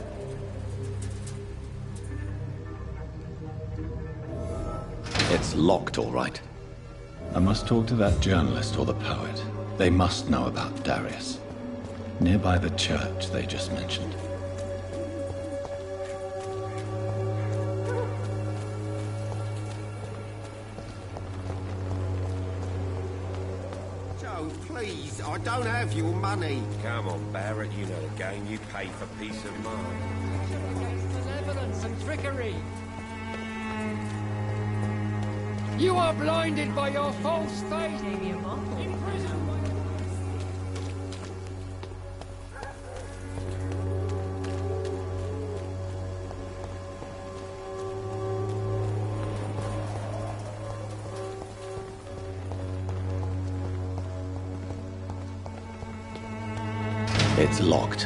It's locked, all right. I must talk to that journalist or the poet. They must know about Darius. Nearby the church they just mentioned. Joe, please, I don't have your money. Come on, Barrett, you know the game. You pay for peace of mind. Malevolence and trickery. You are blinded by your false faith. Imprisoned by It's locked.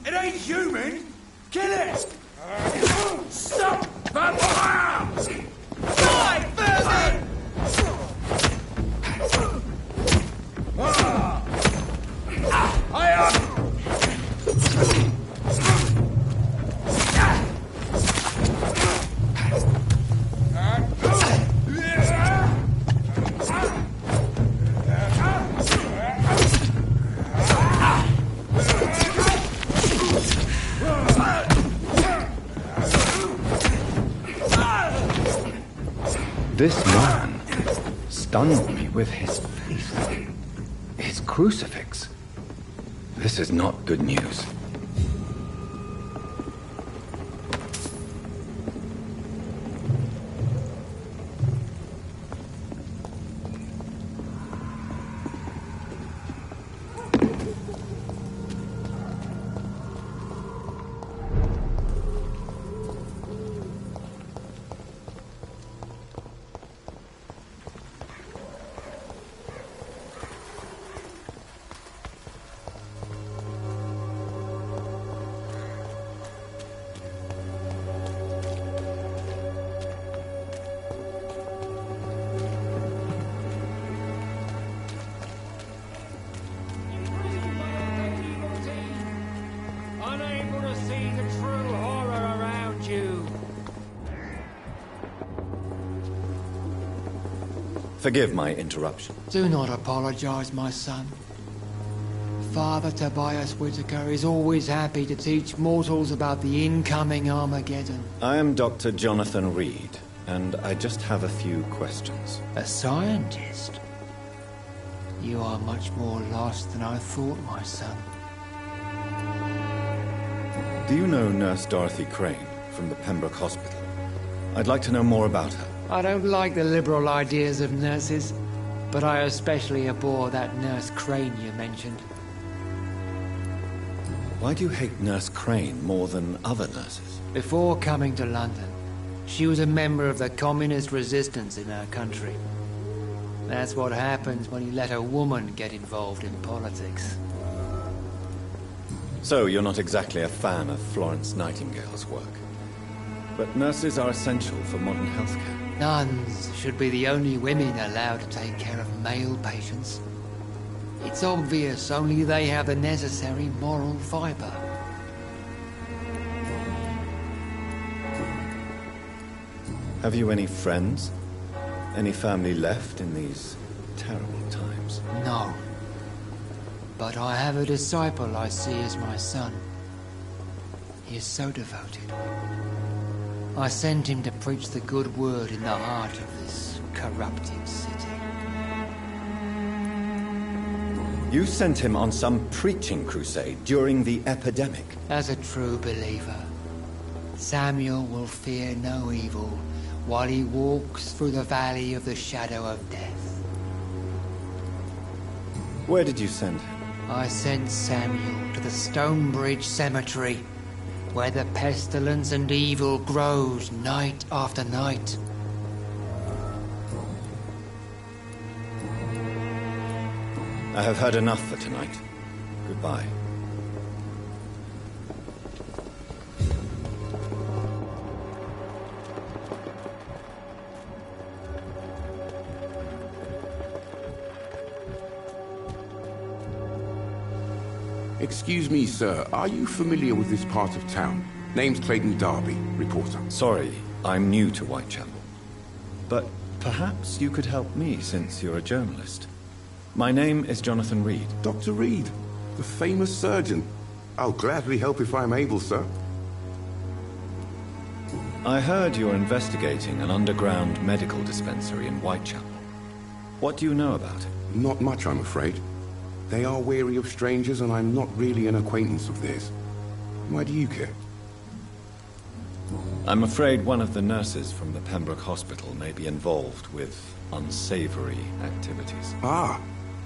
It ain't human! Kill it! Stop! Vampire! Die, vermin! I am! This man stunned me with his face. His crucifix. This is not good news. Unable to see the true horror around you. Forgive my interruption. Do not apologize, my son. Father Tobias Whitaker is always happy to teach mortals about the incoming Armageddon. I am Dr. Jonathan Reed, and I just have a few questions. A scientist? You are much more lost than I thought, my son. Do you know Nurse Dorothy Crane from the Pembroke Hospital? I'd like to know more about her. I don't like the liberal ideas of nurses, but I especially abhor that Nurse Crane you mentioned. Why do you hate Nurse Crane more than other nurses? Before coming to London, she was a member of the communist resistance in our country. That's what happens when you let a woman get involved in politics. So, you're not exactly a fan of Florence Nightingale's work. But nurses are essential for modern healthcare. Nuns should be the only women allowed to take care of male patients. It's obvious only they have the necessary moral fiber. Have you any friends? Any family left in these terrible times? No. But I have a disciple I see as my son. He is so devoted. I sent him to preach the good word in the heart of this corrupted city. You sent him on some preaching crusade during the epidemic. As a true believer, Samuel will fear no evil while he walks through the valley of the shadow of death. Where did you send him? I sent Samuel to the Stonebridge Cemetery, where the pestilence and evil grows night after night. I have heard enough for tonight. Goodbye. Excuse me, sir. Are you familiar with this part of town? Name's Clayton Darby, reporter. Sorry, I'm new to Whitechapel. But perhaps you could help me since you're a journalist. My name is Jonathan Reed. Dr. Reed, the famous surgeon. I'll gladly help if I'm able, sir. I heard you're investigating an underground medical dispensary in Whitechapel. What do you know about it? Not much, I'm afraid. They are wary of strangers, and I'm not really an acquaintance of theirs. Why do you care? I'm afraid one of the nurses from the Pembroke Hospital may be involved with unsavory activities. Ah,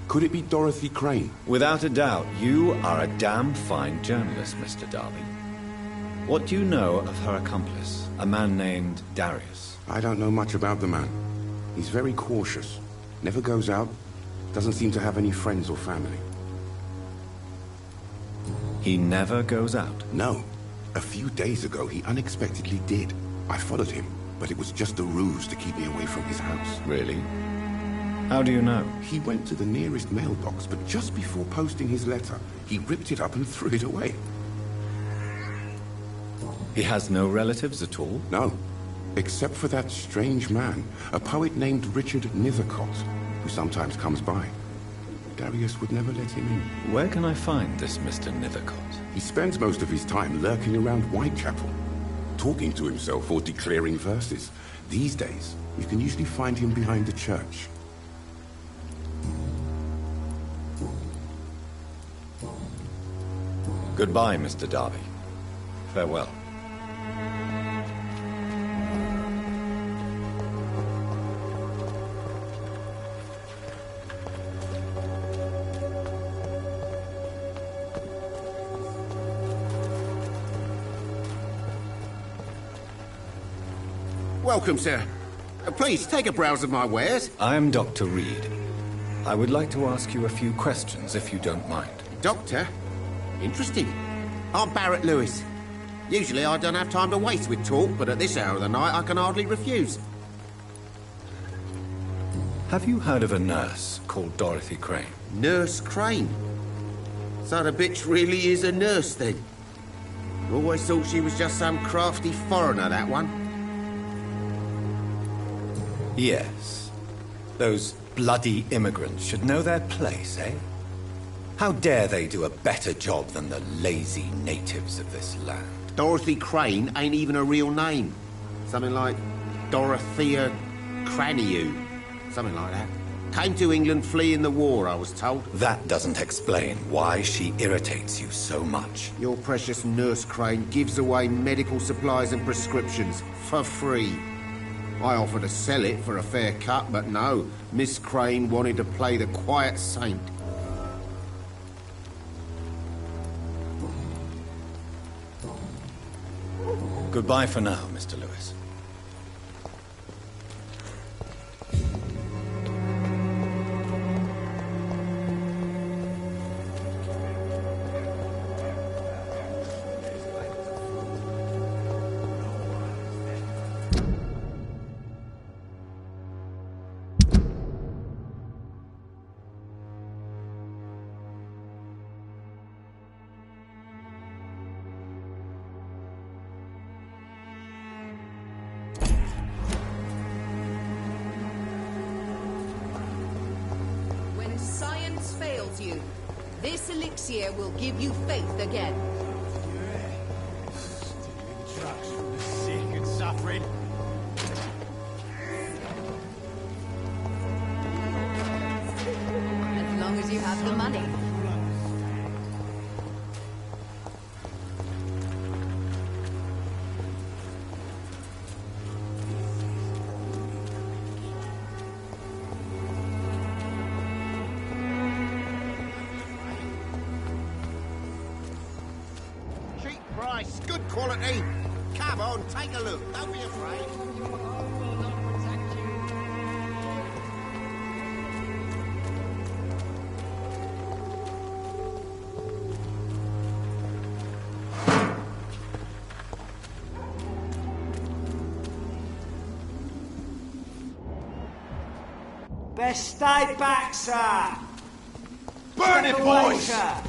could it be Dorothy Crane? Without a doubt, you are a damn fine journalist, Mr. Darby. What do you know of her accomplice, a man named Darius? I don't know much about the man. He's very cautious. Never goes out. Doesn't seem to have any friends or family. He never goes out? No. A few days ago, he unexpectedly did. I followed him, but it was just a ruse to keep me away from his house. Really? How do you know? He went to the nearest mailbox, but just before posting his letter, he ripped it up and threw it away. He has no relatives at all? No. Except for that strange man, a poet named Richard Nethercott, who sometimes comes by. Darius would never let him in. Where can I find this Mr. Nethercott? He spends most of his time lurking around Whitechapel, talking to himself or declaring verses. These days, you can usually find him behind the church. Goodbye, Mr. Darby. Farewell. Welcome, sir. Please, take a browse of my wares. I am Dr. Reed. I would like to ask you a few questions, if you don't mind. Doctor? Interesting. I'm Barrett Lewis. Usually I don't have time to waste with talk, but at this hour of the night I can hardly refuse. Have you heard of a nurse called Dorothy Crane? Nurse Crane? So the bitch really is a nurse, then? Always thought she was just some crafty foreigner, that one. Yes. Those bloody immigrants should know their place, eh? How dare they do a better job than the lazy natives of this land? Dorothy Crane ain't even a real name. Something like Dorothea Craniu. Something like that. Came to England fleeing the war, I was told. That doesn't explain why she irritates you so much. Your precious Nurse Crane gives away medical supplies and prescriptions for free. I offered to sell it for a fair cut, but no. Miss Crane wanted to play the quiet saint. Goodbye for now, Mr. Lewis. You. This elixir will give you faith again. Stealing drugs from the sick and suffering. As long as you have the money. quality. Come on, take a look. Don't be afraid. Best stay back, sir. Burn it, Step away, boys! sir.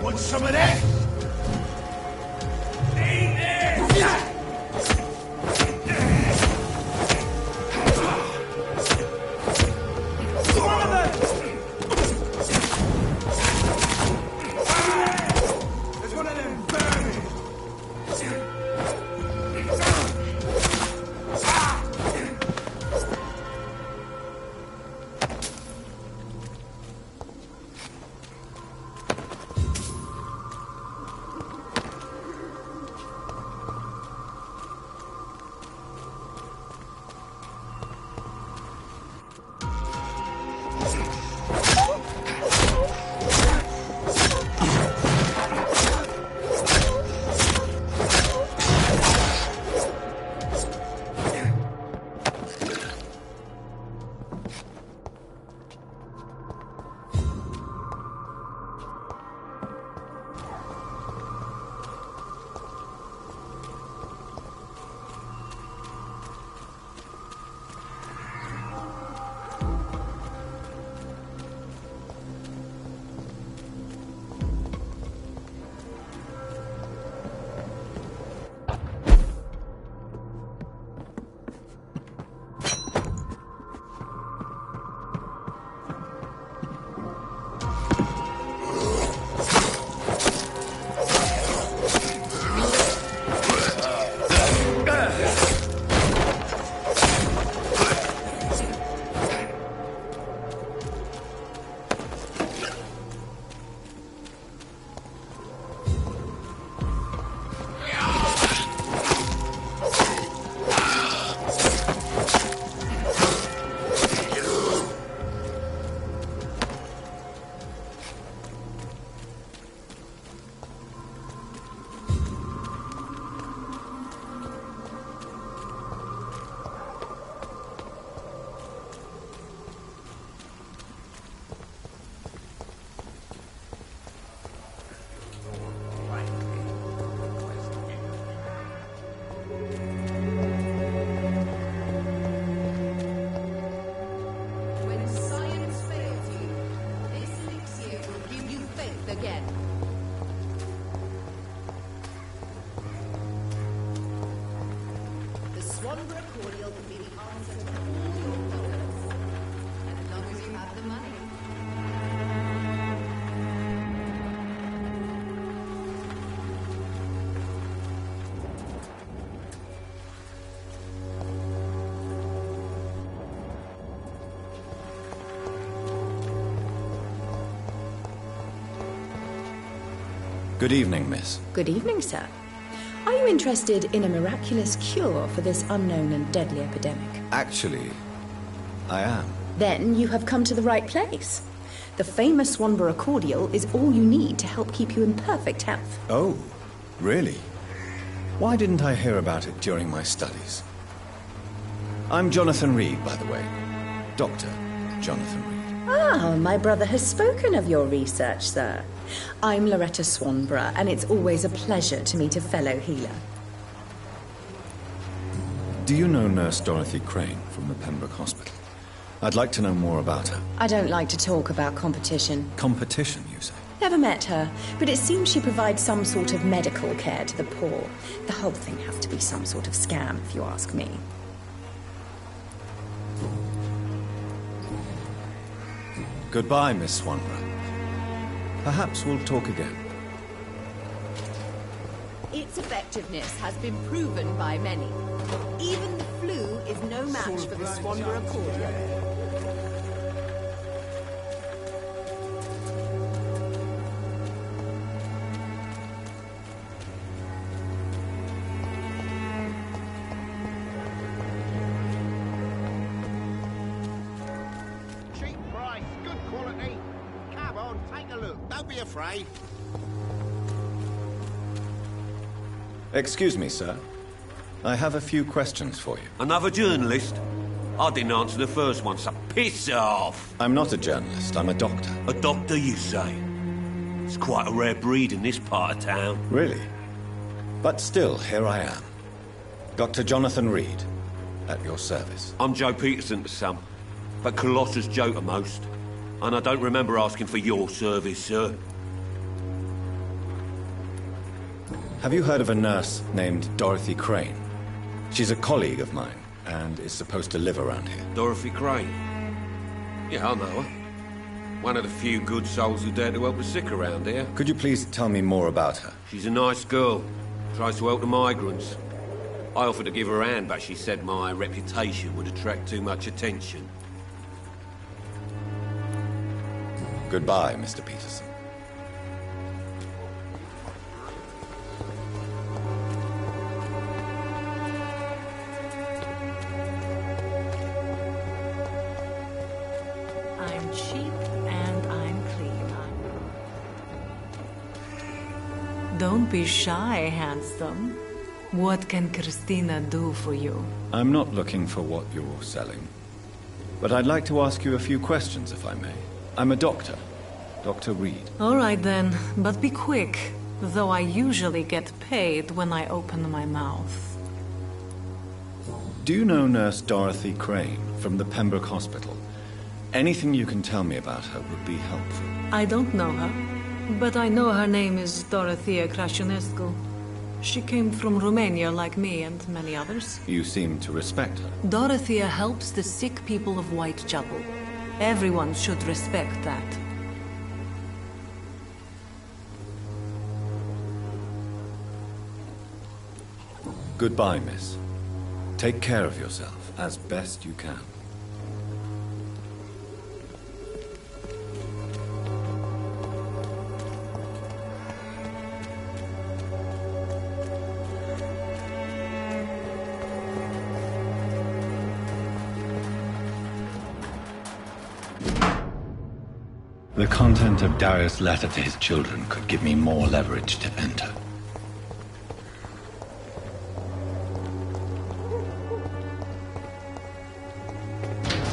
Want some of that? There's one of them vermin. Again. The Swanborough cordial can be the answer to all your problems. As long as you have the money. Good evening, miss. Good evening, sir. Are you interested in a miraculous cure for this unknown and deadly epidemic? Actually, I am. Then you have come to the right place. The famous Swanborough cordial is all you need to help keep you in perfect health. Oh, really? Why didn't I hear about it during my studies? I'm Jonathan Reed, by the way. Dr. Jonathan Reed. Ah, my brother has spoken of your research, sir. I'm Loretta Swanborough, and it's always a pleasure to meet a fellow healer. Do you know Nurse Dorothy Crane from the Pembroke Hospital? I'd like to know more about her. I don't like to talk about competition. Competition, you say? Never met her, but it seems she provides some sort of medical care to the poor. The whole thing has to be some sort of scam, if you ask me. Goodbye, Miss Swanborough. Perhaps we'll talk again. Its effectiveness has been proven by many. Even the flu is no match for the Swanborough cordial. Cheap price, good quality. be afraid. Excuse me, sir. I have a few questions for you. Another journalist? I didn't answer the first one, so piss off! I'm not a journalist, I'm a doctor. A doctor, you say? It's quite a rare breed in this part of town. Really? But still, here I am. Dr. Jonathan Reed, at your service. I'm Joe Peterson to some, but Colossus Joe to most. And I don't remember asking for your service, sir. Have you heard of a nurse named Dorothy Crane? She's a colleague of mine, and is supposed to live around here. Dorothy Crane? Yeah, I know her. One of the few good souls who dare to help the sick around here. Could you please tell me more about her? She's a nice girl. Tries to help the migrants. I offered to give her a hand, but she said my reputation would attract too much attention. Goodbye, Mr. Peterson. I'm cheap and I'm clean. Don't be shy, handsome. What can Christina do for you? I'm not looking for what you're selling. But I'd like to ask you a few questions, if I may. I'm a doctor. Dr. Reed. All right then, but be quick. Though I usually get paid when I open my mouth. Do you know Nurse Dorothy Crane from the Pembroke Hospital? Anything you can tell me about her would be helpful. I don't know her, but I know her name is Dorothea Crăciunescu. She came from Romania like me and many others. You seem to respect her. Dorothea helps the sick people of Whitechapel. Everyone should respect that. Goodbye, miss. Take care of yourself as best you can. The content of Darius' letter to his children could give me more leverage to enter.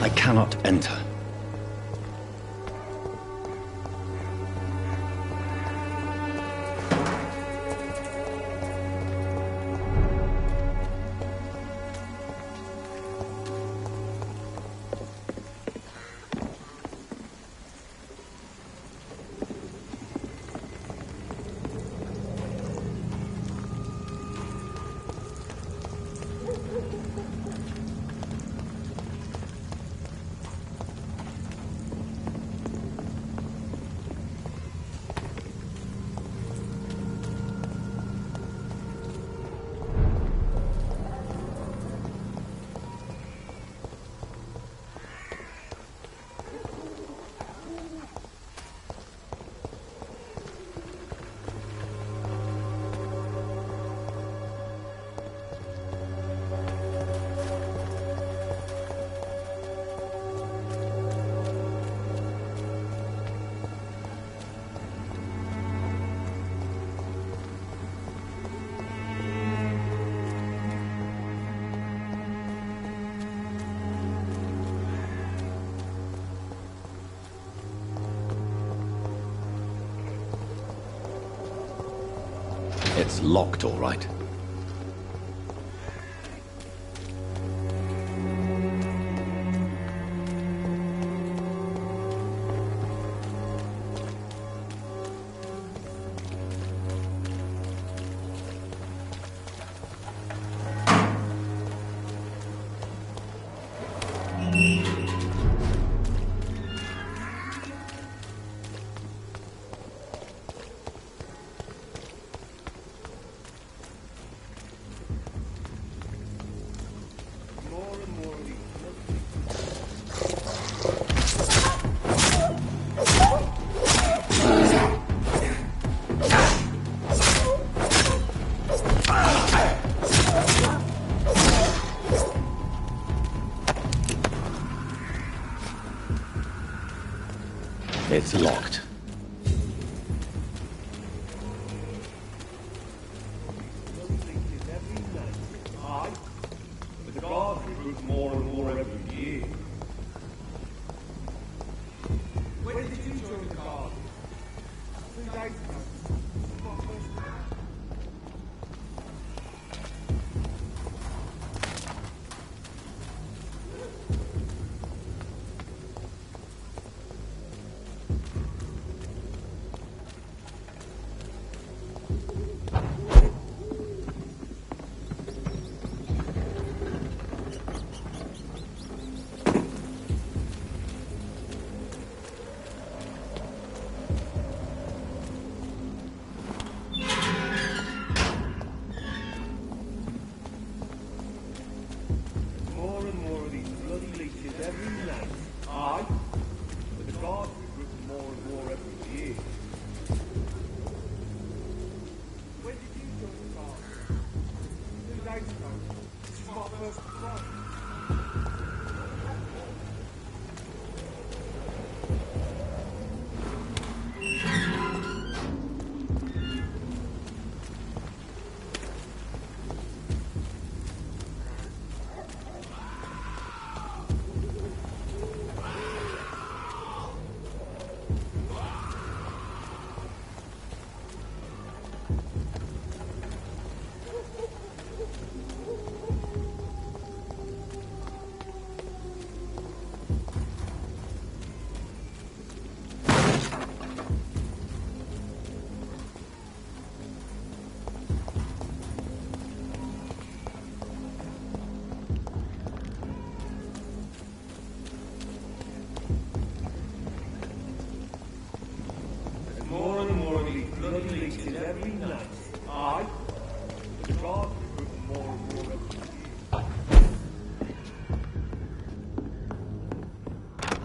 I cannot enter. It's locked, all right. It's locked.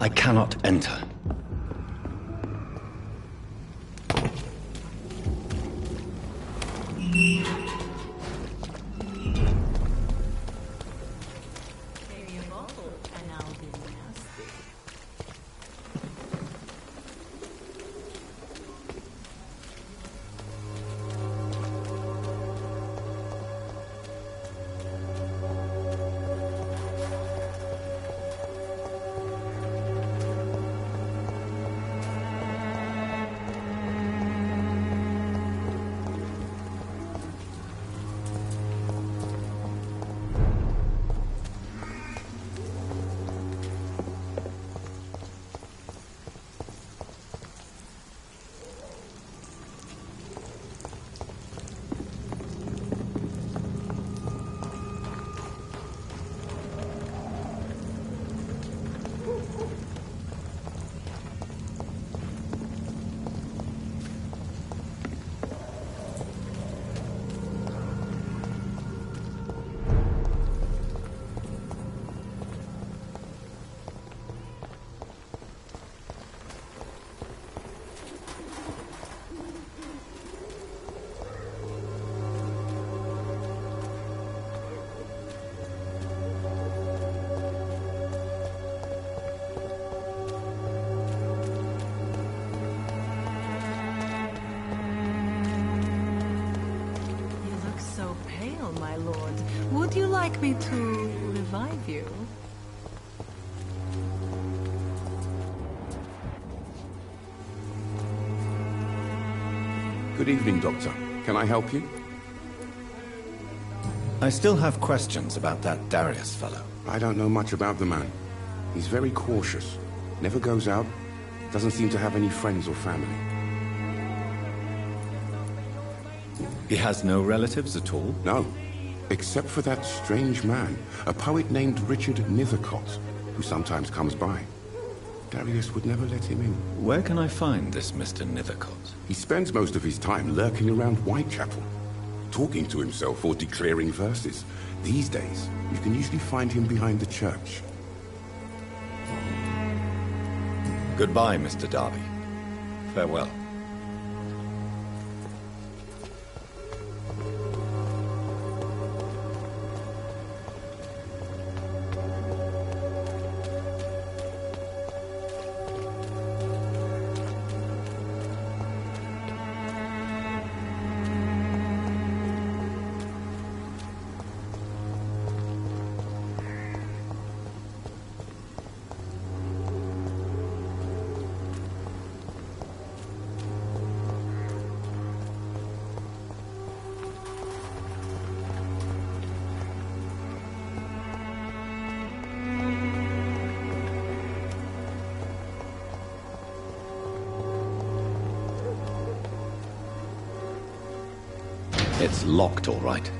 I cannot enter. Would you like me to revive you? Good evening, Doctor. Can I help you? I still have questions about that Darius fellow. I don't know much about the man. He's very cautious. Never goes out. Doesn't seem to have any friends or family. He has no relatives at all? No. Except for that strange man, a poet named Richard Nithercott, who sometimes comes by. Darius would never let him in. Where can I find this Mr. Nithercott? He spends most of his time lurking around Whitechapel, talking to himself or declaring verses. These days, you can usually find him behind the church. Goodbye, Mr. Darby. Farewell. It's locked, all right.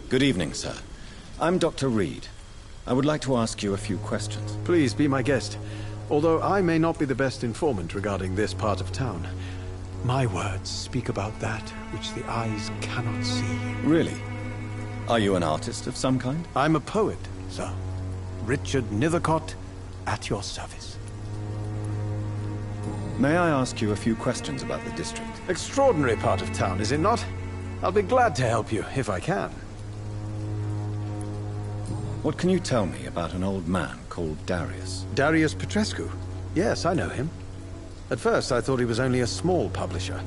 Good evening, sir. I'm Dr. Reed. I would like to ask you a few questions. Please be my guest. Although I may not be the best informant regarding this part of town, my words speak about that which the eyes cannot see. Really? Are you an artist of some kind? I'm a poet, sir. Richard Nethercott, at your service. May I ask you a few questions about the district? Extraordinary part of town, is it not? I'll be glad to help you, if I can. What can you tell me about an old man called Darius? Darius Petrescu? Yes, I know him. At first, I thought he was only a small publisher.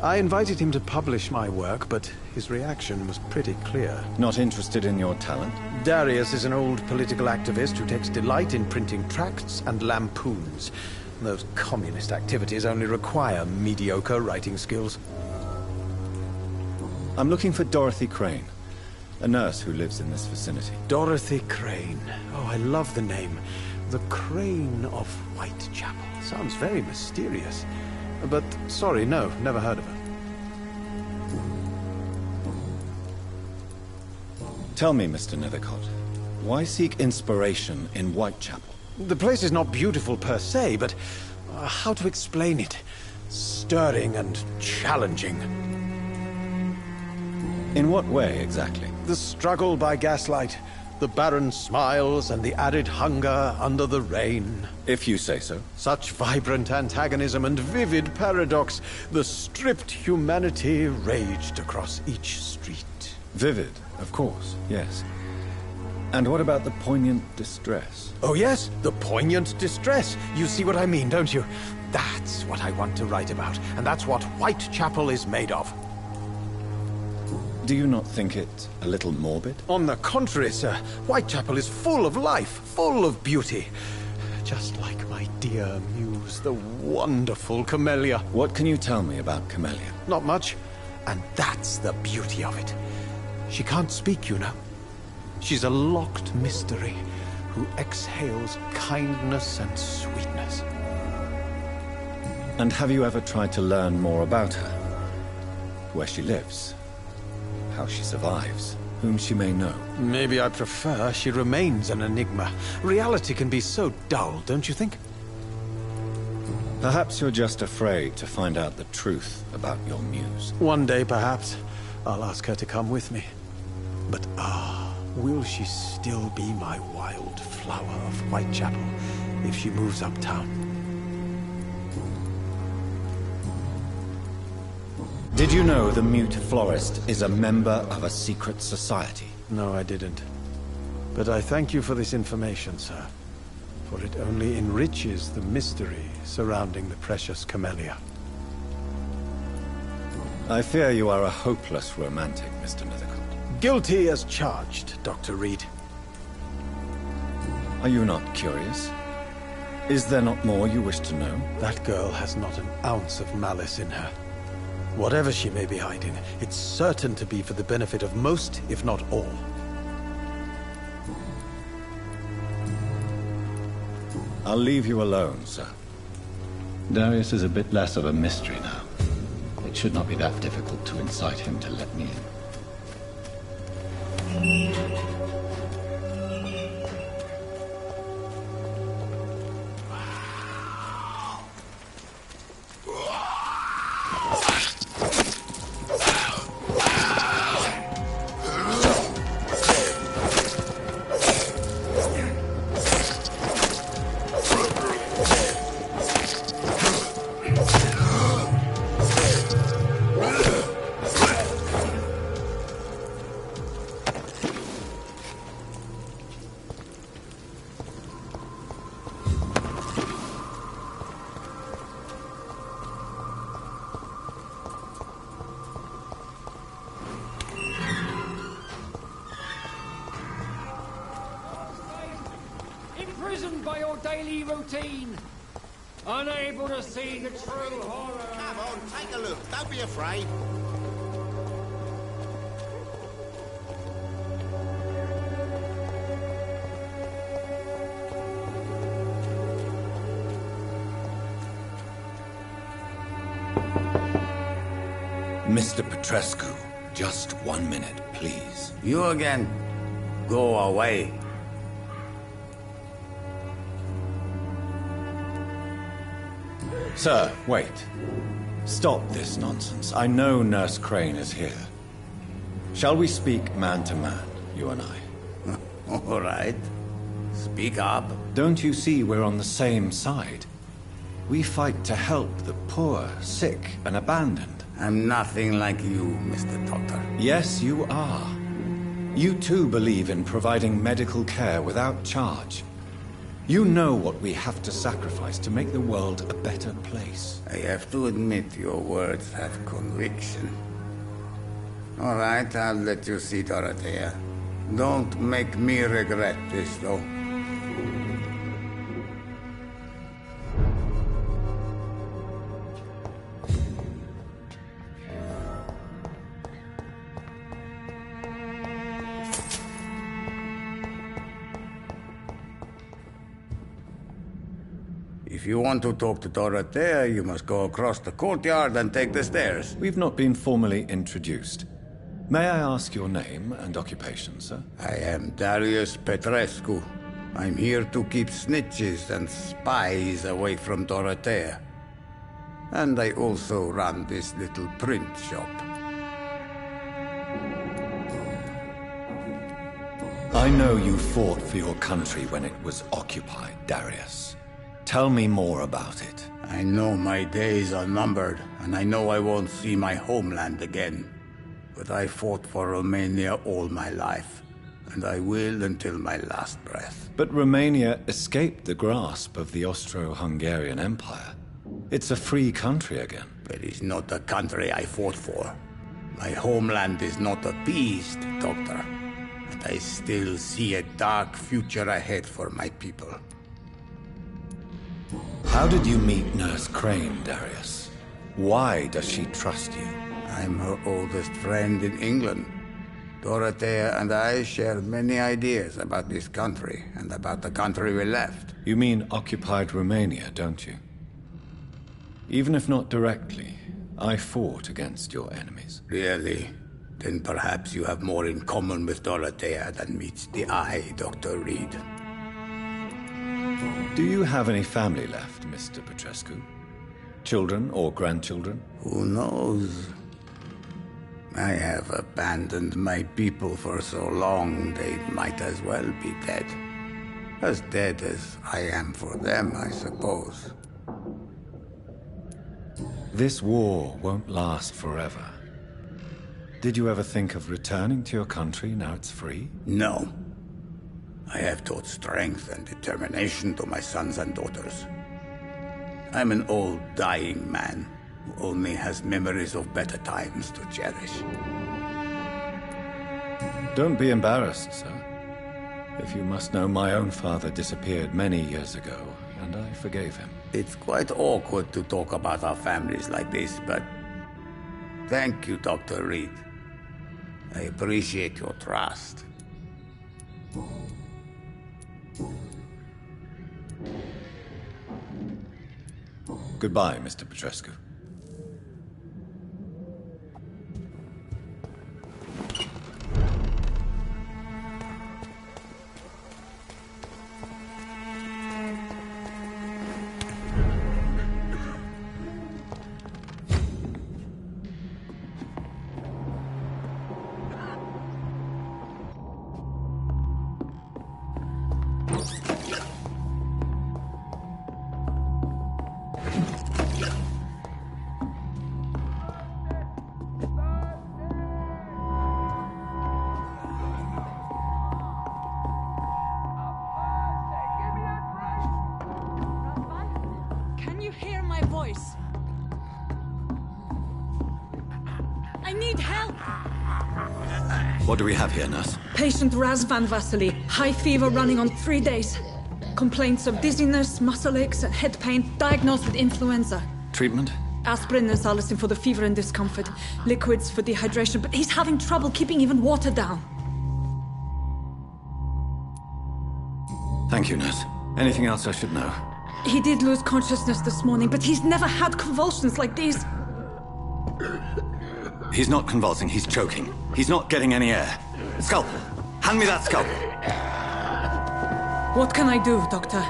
I invited him to publish my work, but his reaction was pretty clear. Not interested in your talent? Darius is an old political activist who takes delight in printing tracts and lampoons. Those communist activities only require mediocre writing skills. I'm looking for Dorothy Crane, a nurse who lives in this vicinity. Dorothy Crane. Oh, I love the name. The Crane of Whitechapel. Sounds very mysterious. But, sorry, no, never heard of her. Tell me, Mr. Nethercott, why seek inspiration in Whitechapel? The place is not beautiful per se, but how to explain it? Stirring and challenging. In what way, exactly? The struggle by gaslight, the barren smiles and the arid hunger under the rain. If you say so. Such vibrant antagonism and vivid paradox. The stripped humanity raged across each street. Vivid, of course, yes. And what about the poignant distress? Oh yes, the poignant distress. You see what I mean, don't you? That's what I want to write about, and that's what Whitechapel is made of. Do you not think it a little morbid? On the contrary, sir. Whitechapel is full of life, full of beauty. Just like my dear muse, the wonderful Camellia. What can you tell me about Camellia? Not much, and that's the beauty of it. She can't speak, you know. She's a locked mystery who exhales kindness and sweetness. And have you ever tried to learn more about her? Where she lives? How she survives? Whom she may know? Maybe I prefer she remains an enigma. Reality can be so dull, don't you think? Perhaps you're just afraid to find out the truth about your muse. One day, perhaps, I'll ask her to come with me. But will she still be my wild flower of Whitechapel if she moves uptown? Did you know the mute florist is a member of a secret society? No, I didn't. But I thank you for this information, sir. For it only enriches the mystery surrounding the precious Camellia. I fear you are a hopeless romantic, Mr. Nethercott. Guilty as charged, Dr. Reed. Are you not curious? Is there not more you wish to know? That girl has not an ounce of malice in her. Whatever she may be hiding, it's certain to be for the benefit of most, if not all. I'll leave you alone, sir. Darius is a bit less of a mystery now. It should not be that difficult to incite him to let me in. Imprisoned by your daily routine, unable to see the true horror. Come on, take a look. Don't be afraid. Mr. Petrescu, Just 1 minute, please. You again. Go away. Sir, wait. Stop this nonsense. I know Nurse Crane is here. Shall we speak man to man, you and I? All right. Speak up. Don't you see we're on the same side? We fight to help the poor, sick, and abandoned. I'm nothing like you, Mr. Doctor. Yes, you are. You too believe in providing medical care without charge. You know what we have to sacrifice to make the world a better place. I have to admit your words have conviction. All right, I'll let you see Dorothea. Don't make me regret this, though. If you want to talk to Dorothea, you must go across the courtyard and take the stairs. We've not been formally introduced. May I ask your name and occupation, sir? I am Darius Petrescu. I'm here to keep snitches and spies away from Dorothea. And I also run this little print shop. I know you fought for your country when it was occupied, Darius. Tell me more about it. I know my days are numbered, and I know I won't see my homeland again. But I fought for Romania all my life, and I will until my last breath. But Romania escaped the grasp of the Austro-Hungarian Empire. It's a free country again. It is not the country I fought for. My homeland is not appeased, Doctor. But I still see a dark future ahead for my people. How did you meet Nurse Crane, Darius? Why does she trust you? I'm her oldest friend in England. Dorothea and I share many ideas about this country and about the country we left. You mean occupied Romania, don't you? Even if not directly, I fought against your enemies. Really? Then perhaps you have more in common with Dorothea than meets the eye, Dr. Reed. Do you have any family left, Mr. Petrescu? Children or grandchildren? Who knows? I have abandoned my people for so long, they might as well be dead. As dead as I am for them, I suppose. This war won't last forever. Did you ever think of returning to your country now it's free? No. I have taught strength and determination to my sons and daughters. I'm an old, dying man who only has memories of better times to cherish. Don't be embarrassed, sir. If you must know, my own father disappeared many years ago, and I forgave him. It's quite awkward to talk about our families like this, but thank you, Dr. Reed. I appreciate your trust. Goodbye, Mr. Petrescu. What do we have here, nurse? Patient Razvan Vasily. High fever running on 3 days. Complaints of dizziness, muscle aches, and head pain. Diagnosed with influenza. Treatment? Aspirin and salicin for the fever and discomfort. Liquids for dehydration, but he's having trouble keeping even water down. Thank you, nurse. Anything else I should know? He did lose consciousness this morning, but he's never had convulsions like these. He's not convulsing, he's choking. He's not getting any air. Scalpel! Hand me that scalpel! What can I do, Doctor?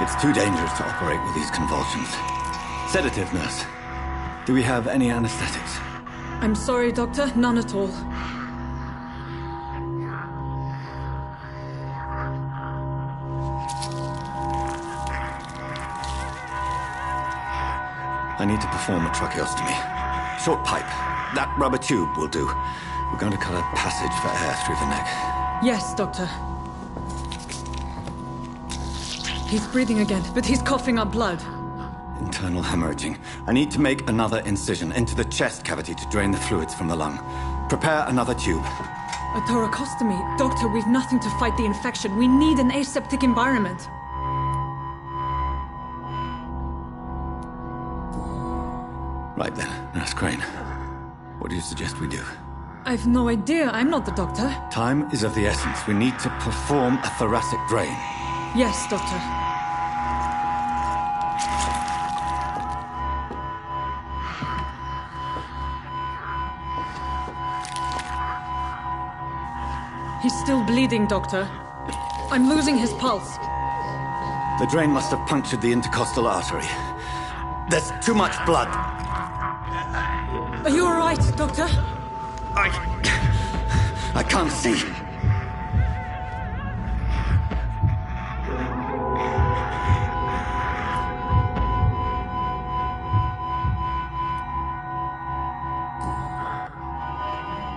It's too dangerous to operate with these convulsions. Sedative, nurse. Do we have any anesthetics? I'm sorry, Doctor. None at all. I need to perform a tracheostomy. Short pipe. That rubber tube will do. We're going to cut a passage for air through the neck. Yes, Doctor. He's breathing again, but he's coughing up blood. Internal hemorrhaging. I need to make another incision into the chest cavity to drain the fluids from the lung. Prepare another tube. A thoracostomy? Doctor, we've nothing to fight the infection. We need an aseptic environment. Right then, Nurse Crane. What do you suggest we do? I've no idea. I'm not the doctor. Time is of the essence. We need to perform a thoracic drain. Yes, Doctor. He's still bleeding, Doctor. I'm losing his pulse. The drain must have punctured the intercostal artery. There's too much blood. Are you all right, Doctor? I can't see.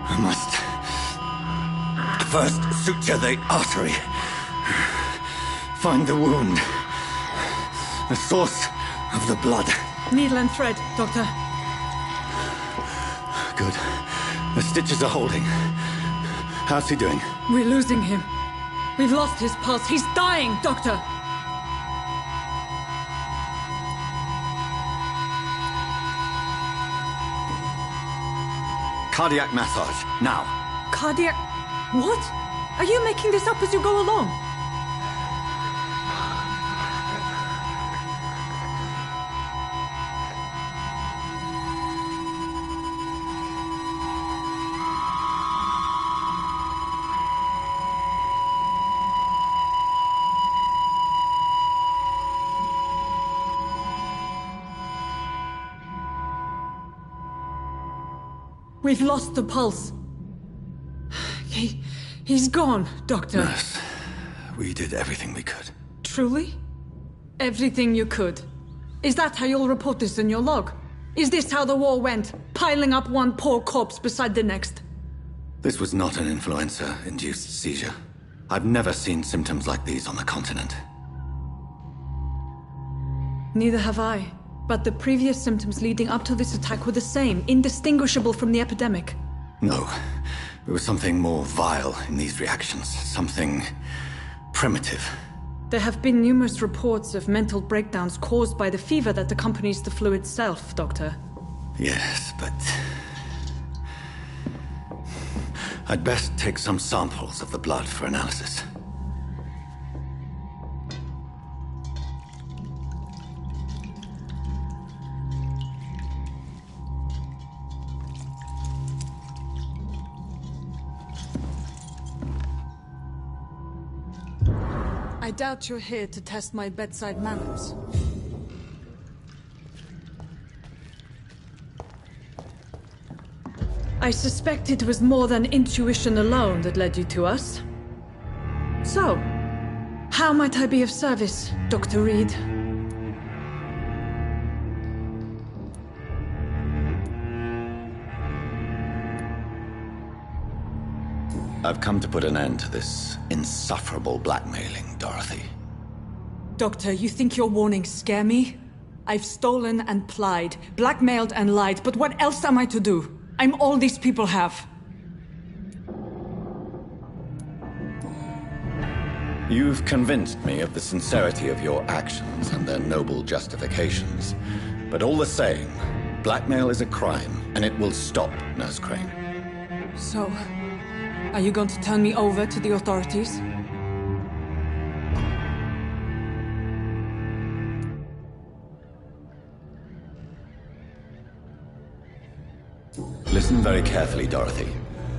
I must first suture the artery. Find the wound. The source of the blood. Needle and thread, Doctor. Good. The stitches are holding. How's he doing? We're losing him. We've lost his pulse. He's dying, Doctor. Cardiac massage, now. Cardiac... What? Are you making this up as you go along? We've lost the pulse. He's gone, Doctor. Nurse, we did everything we could. Truly? Everything you could. Is that how you'll report this in your log? Is this how the war went? Piling up one poor corpse beside the next? This was not an influenza-induced seizure. I've never seen symptoms like these on the continent. Neither have I. But the previous symptoms leading up to this attack were the same, indistinguishable from the epidemic. No. There was something more vile in these reactions. Something primitive. There have been numerous reports of mental breakdowns caused by the fever that accompanies the flu itself, Doctor. Yes, but... I'd best take some samples of the blood for analysis. I doubt you're here to test my bedside manners. I suspect it was more than intuition alone that led you to us. So, how might I be of service, Dr. Reed? I've come to put an end to this insufferable blackmailing, Dorothy. Doctor, you think your warnings scare me? I've stolen and plied, blackmailed and lied, but what else am I to do? I'm all these people have. You've convinced me of the sincerity of your actions and their noble justifications. But all the same, blackmail is a crime, and it will stop, Nurse Crane. So, are you going to turn me over to the authorities? Listen very carefully, Dorothy.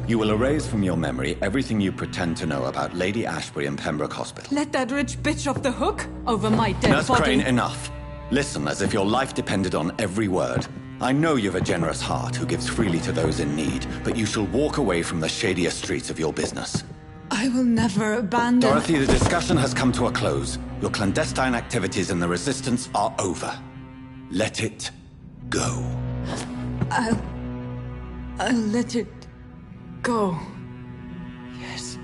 You will erase from your memory everything you pretend to know about Lady Ashbury and Pembroke Hospital. Let that rich bitch off the hook over my dead Nurse body. Crane, enough. Listen as if your life depended on every word. I know you've a generous heart who gives freely to those in need, but you shall walk away from the shadier streets of your business. I will never abandon... Dorothy, the discussion has come to a close. Your clandestine activities in the Resistance are over. Let it go. I'll let it go. Yes.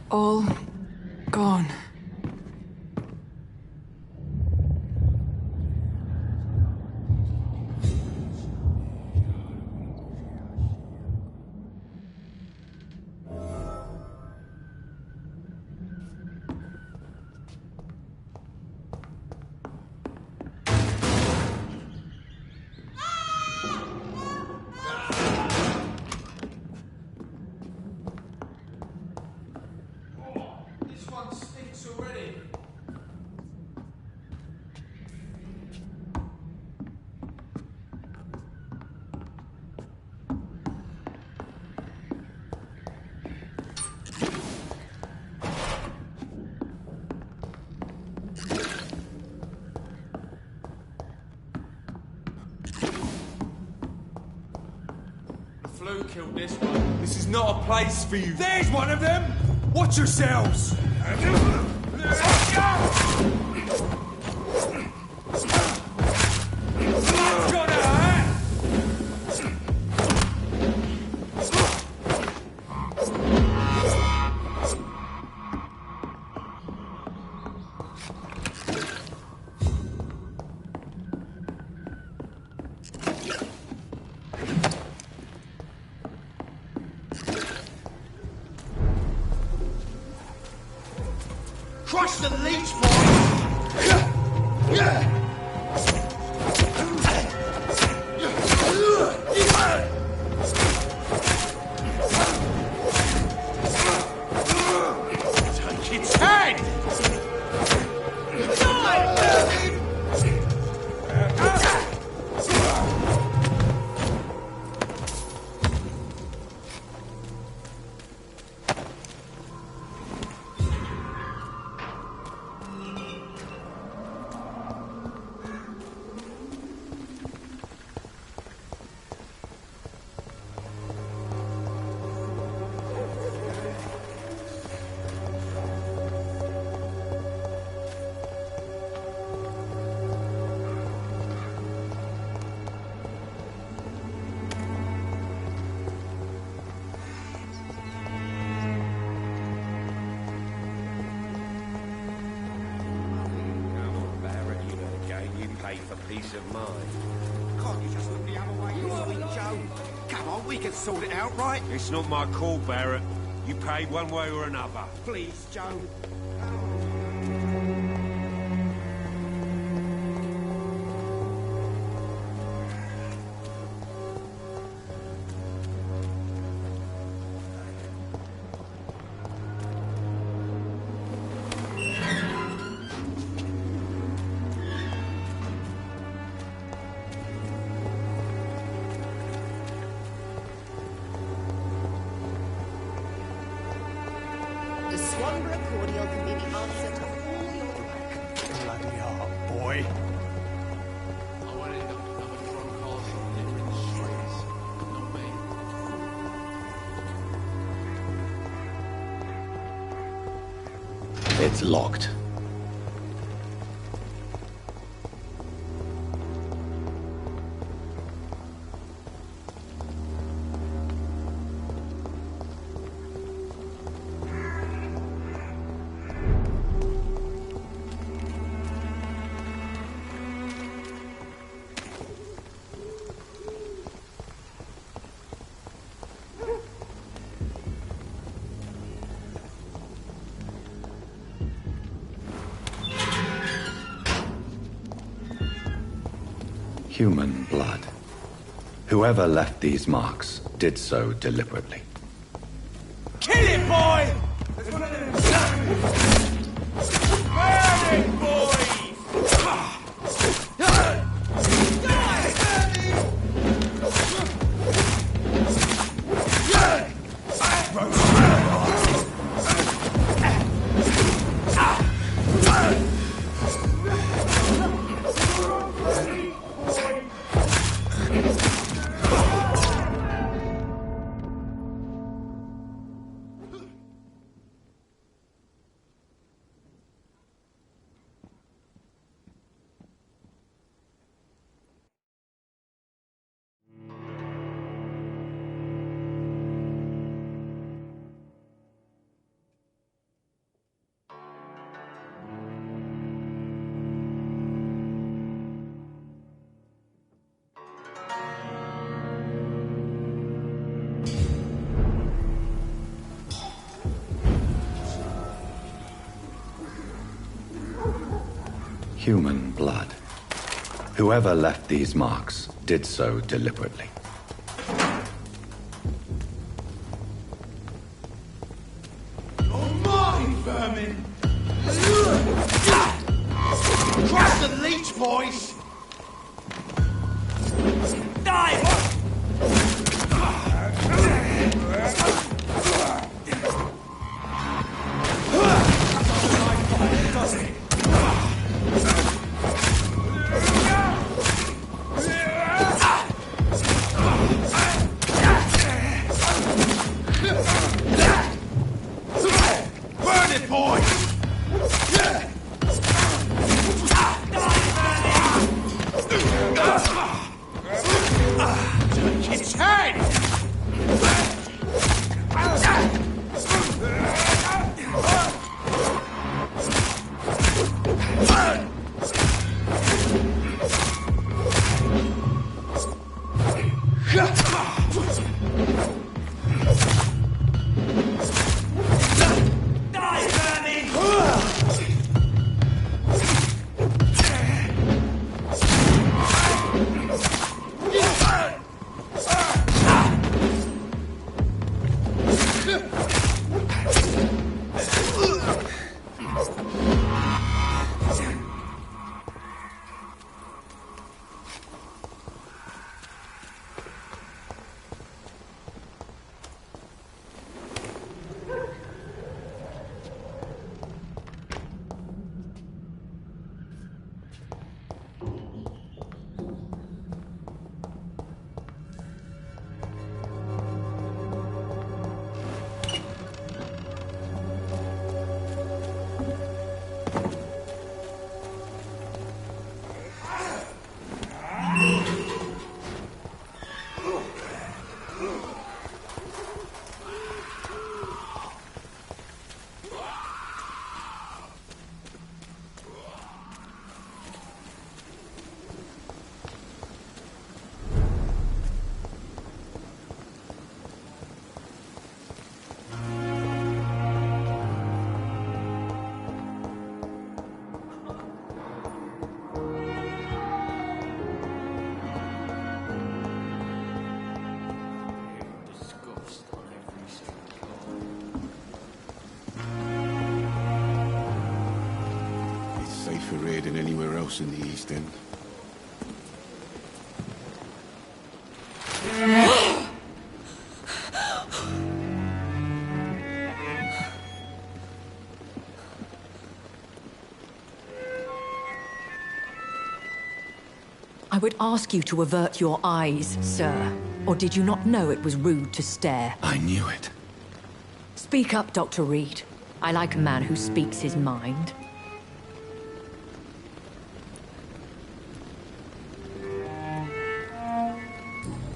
All gone. Flu killed this one. This is not a place for you. There's one of them! Watch yourselves! Got her, eh? Crush the leech, take its head! For peace of mind. Can't you just look the other way, sweet Joe? Come on, we can sort it out, right? It's not my call, Barrett. You pay one way or another. Please, Joe. The Swanborough cordial can be the answer to all your work. Bloody hell, boy. I won't end up with another front castle living in the streets. Not me. It's locked. Human blood. Whoever left these marks did so deliberately. Kill it, boy! There's one of them. Burn it, boys! Human blood. Whoever left these marks did so deliberately. You're mine, vermin! Trust the leech, boys! Die! Burn it, boys! Its head! Safer here than anywhere else in the East End. I would ask you to avert your eyes, sir. Or did you not know it was rude to stare? I knew it. Speak up, Dr. Reed. I like a man who speaks his mind.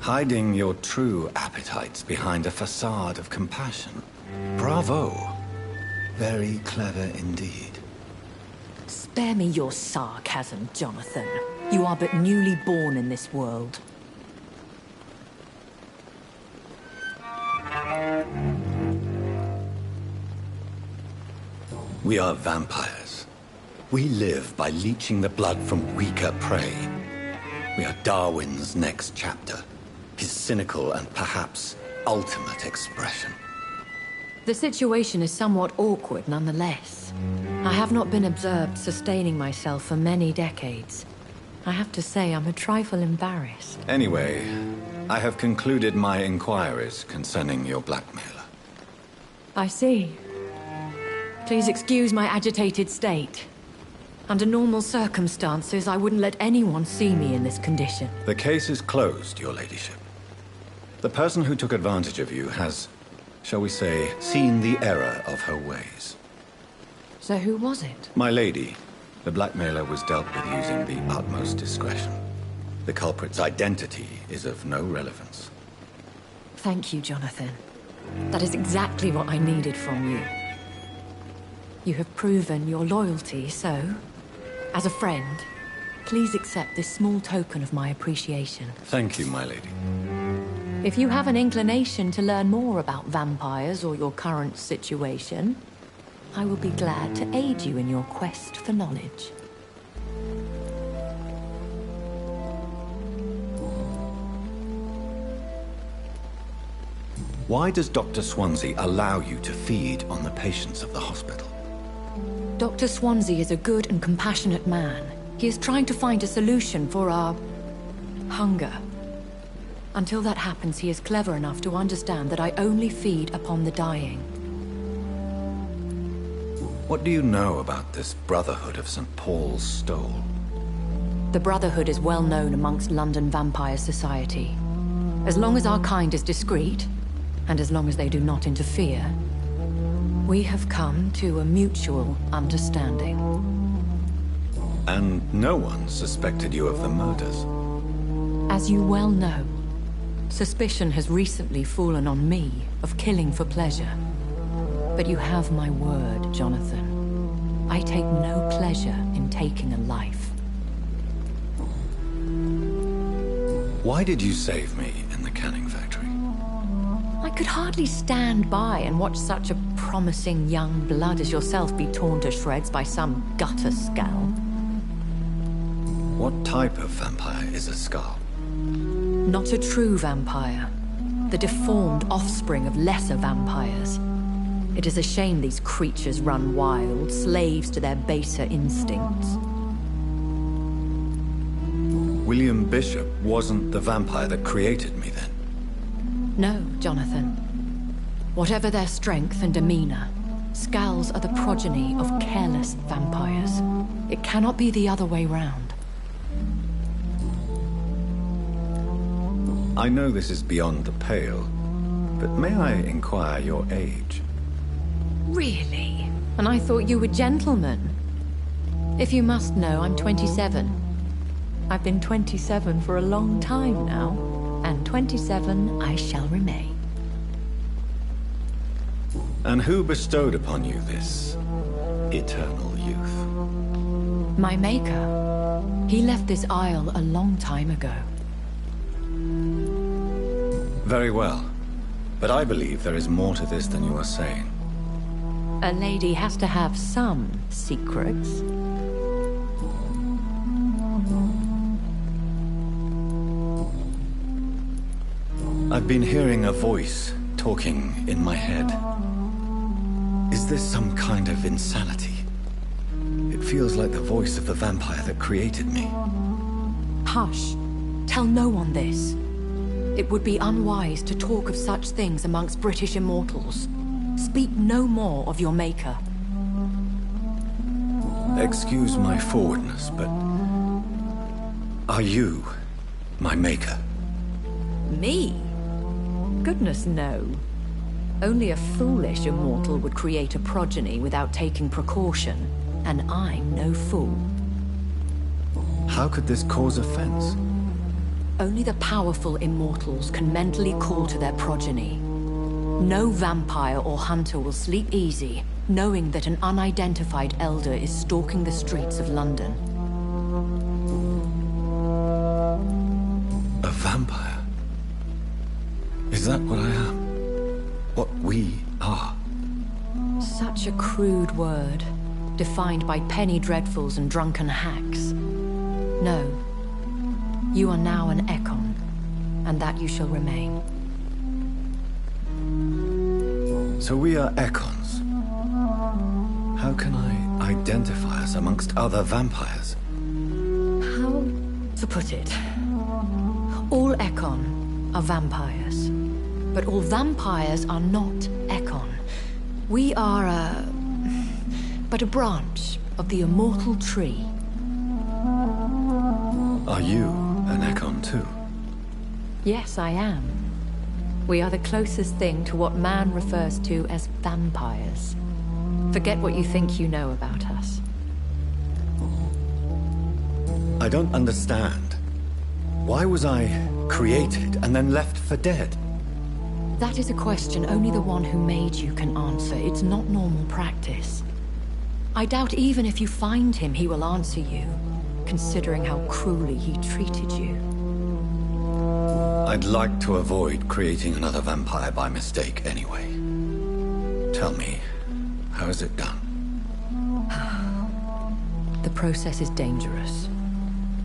Hiding your true appetites behind a facade of compassion. Bravo. Very clever indeed. Spare me your sarcasm, Jonathan. You are but newly born in this world. We are vampires. We live by leeching the blood from weaker prey. We are Darwin's next chapter. His cynical and perhaps ultimate expression. The situation is somewhat awkward nonetheless. I have not been observed sustaining myself for many decades. I have to say I'm a trifle embarrassed. Anyway, I have concluded my inquiries concerning your blackmailer. I see. Please excuse my agitated state. Under normal circumstances, I wouldn't let anyone see me in this condition. The case is closed, your ladyship. The person who took advantage of you has, shall we say, seen the error of her ways. So who was it? My lady, the blackmailer was dealt with using the utmost discretion. The culprit's identity is of no relevance. Thank you, Jonathan. That is exactly what I needed from you. You have proven your loyalty, so, as a friend, please accept this small token of my appreciation. Thank you, my lady. If you have an inclination to learn more about vampires or your current situation, I will be glad to aid you in your quest for knowledge. Why does Dr. Swansea allow you to feed on the patients of the hospital? Dr. Swansea is a good and compassionate man. He is trying to find a solution for our hunger. Until that happens, he is clever enough to understand that I only feed upon the dying. What do you know about this Brotherhood of St. Paul's Stole? The Brotherhood is well known amongst London vampire society. As long as our kind is discreet, and as long as they do not interfere, we have come to a mutual understanding. And no one suspected you of the murders? As you well know, suspicion has recently fallen on me of killing for pleasure. But you have my word, Jonathan. I take no pleasure in taking a life. Why did you save me in the canning factory? I could hardly stand by and watch such a promising young blood as yourself be torn to shreds by some gutter skull. What type of vampire is a skull? Not a true vampire. The deformed offspring of lesser vampires. It is a shame these creatures run wild, slaves to their baser instincts. William Bishop wasn't the vampire that created me, then? No, Jonathan. Whatever their strength and demeanor, Skulls are the progeny of careless vampires. It cannot be the other way round. I know this is beyond the pale, but may I inquire your age? Really? And I thought you were gentlemen. If you must know, I'm 27. I've been 27 for a long time now, and 27 I shall remain. And who bestowed upon you this eternal youth? My maker. He left this isle a long time ago. Very well. But I believe there is more to this than you are saying. A lady has to have some secrets. I've been hearing a voice talking in my head. Is this some kind of insanity? It feels like the voice of the vampire that created me. Hush. Tell no one this. It would be unwise to talk of such things amongst British immortals. Speak no more of your maker. Excuse my forwardness, but... are you my maker? Me? Goodness, no. Only a foolish immortal would create a progeny without taking precaution, and I'm no fool. How could this cause offense? Only the powerful immortals can mentally call to their progeny. No vampire or hunter will sleep easy, knowing that an unidentified elder is stalking the streets of London. A vampire? Is that what I am? What we are? Such a crude word, defined by penny dreadfuls and drunken hacks. No. You are now an Ekon, and that you shall remain. So we are Ekons. How can I identify us amongst other vampires? How to put it? All Ekon are vampires. But all vampires are not Ekon. We are but a branch of the immortal tree. Are you an Ekon too? Yes, I am. We are the closest thing to what man refers to as vampires. Forget what you think you know about us. I don't understand. Why was I created and then left for dead? That is a question only the one who made you can answer. It's not normal practice. I doubt even if you find him, he will answer you, considering how cruelly he treated you. I'd like to avoid creating another vampire by mistake anyway. Tell me, how is it done? The process is dangerous.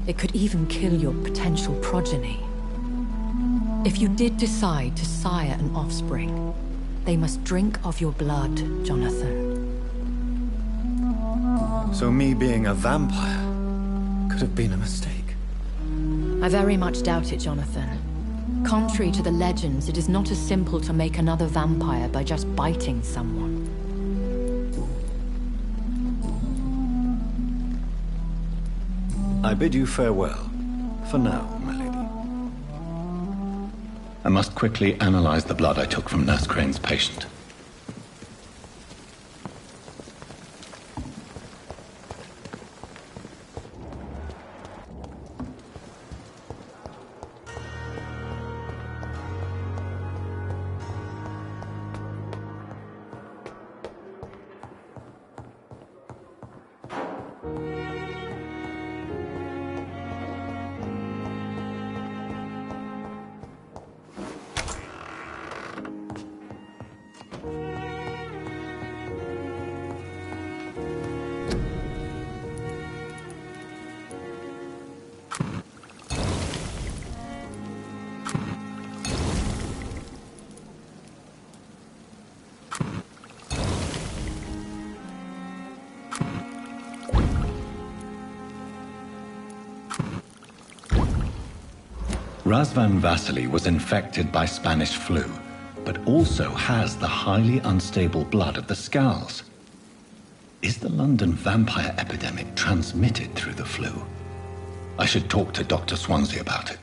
It could even kill your potential progeny. If you did decide to sire an offspring, they must drink of your blood, Jonathan. So me being a vampire could have been a mistake. I very much doubt it, Jonathan. Contrary to the legends, it is not as simple to make another vampire by just biting someone. I bid you farewell, for now, my lady. I must quickly analyze the blood I took from Nurse Crane's patient. Razvan Vasily was infected by Spanish flu, but also has the highly unstable blood of the Scowls. Is the London vampire epidemic transmitted through the flu? I should talk to Dr. Swansea about it.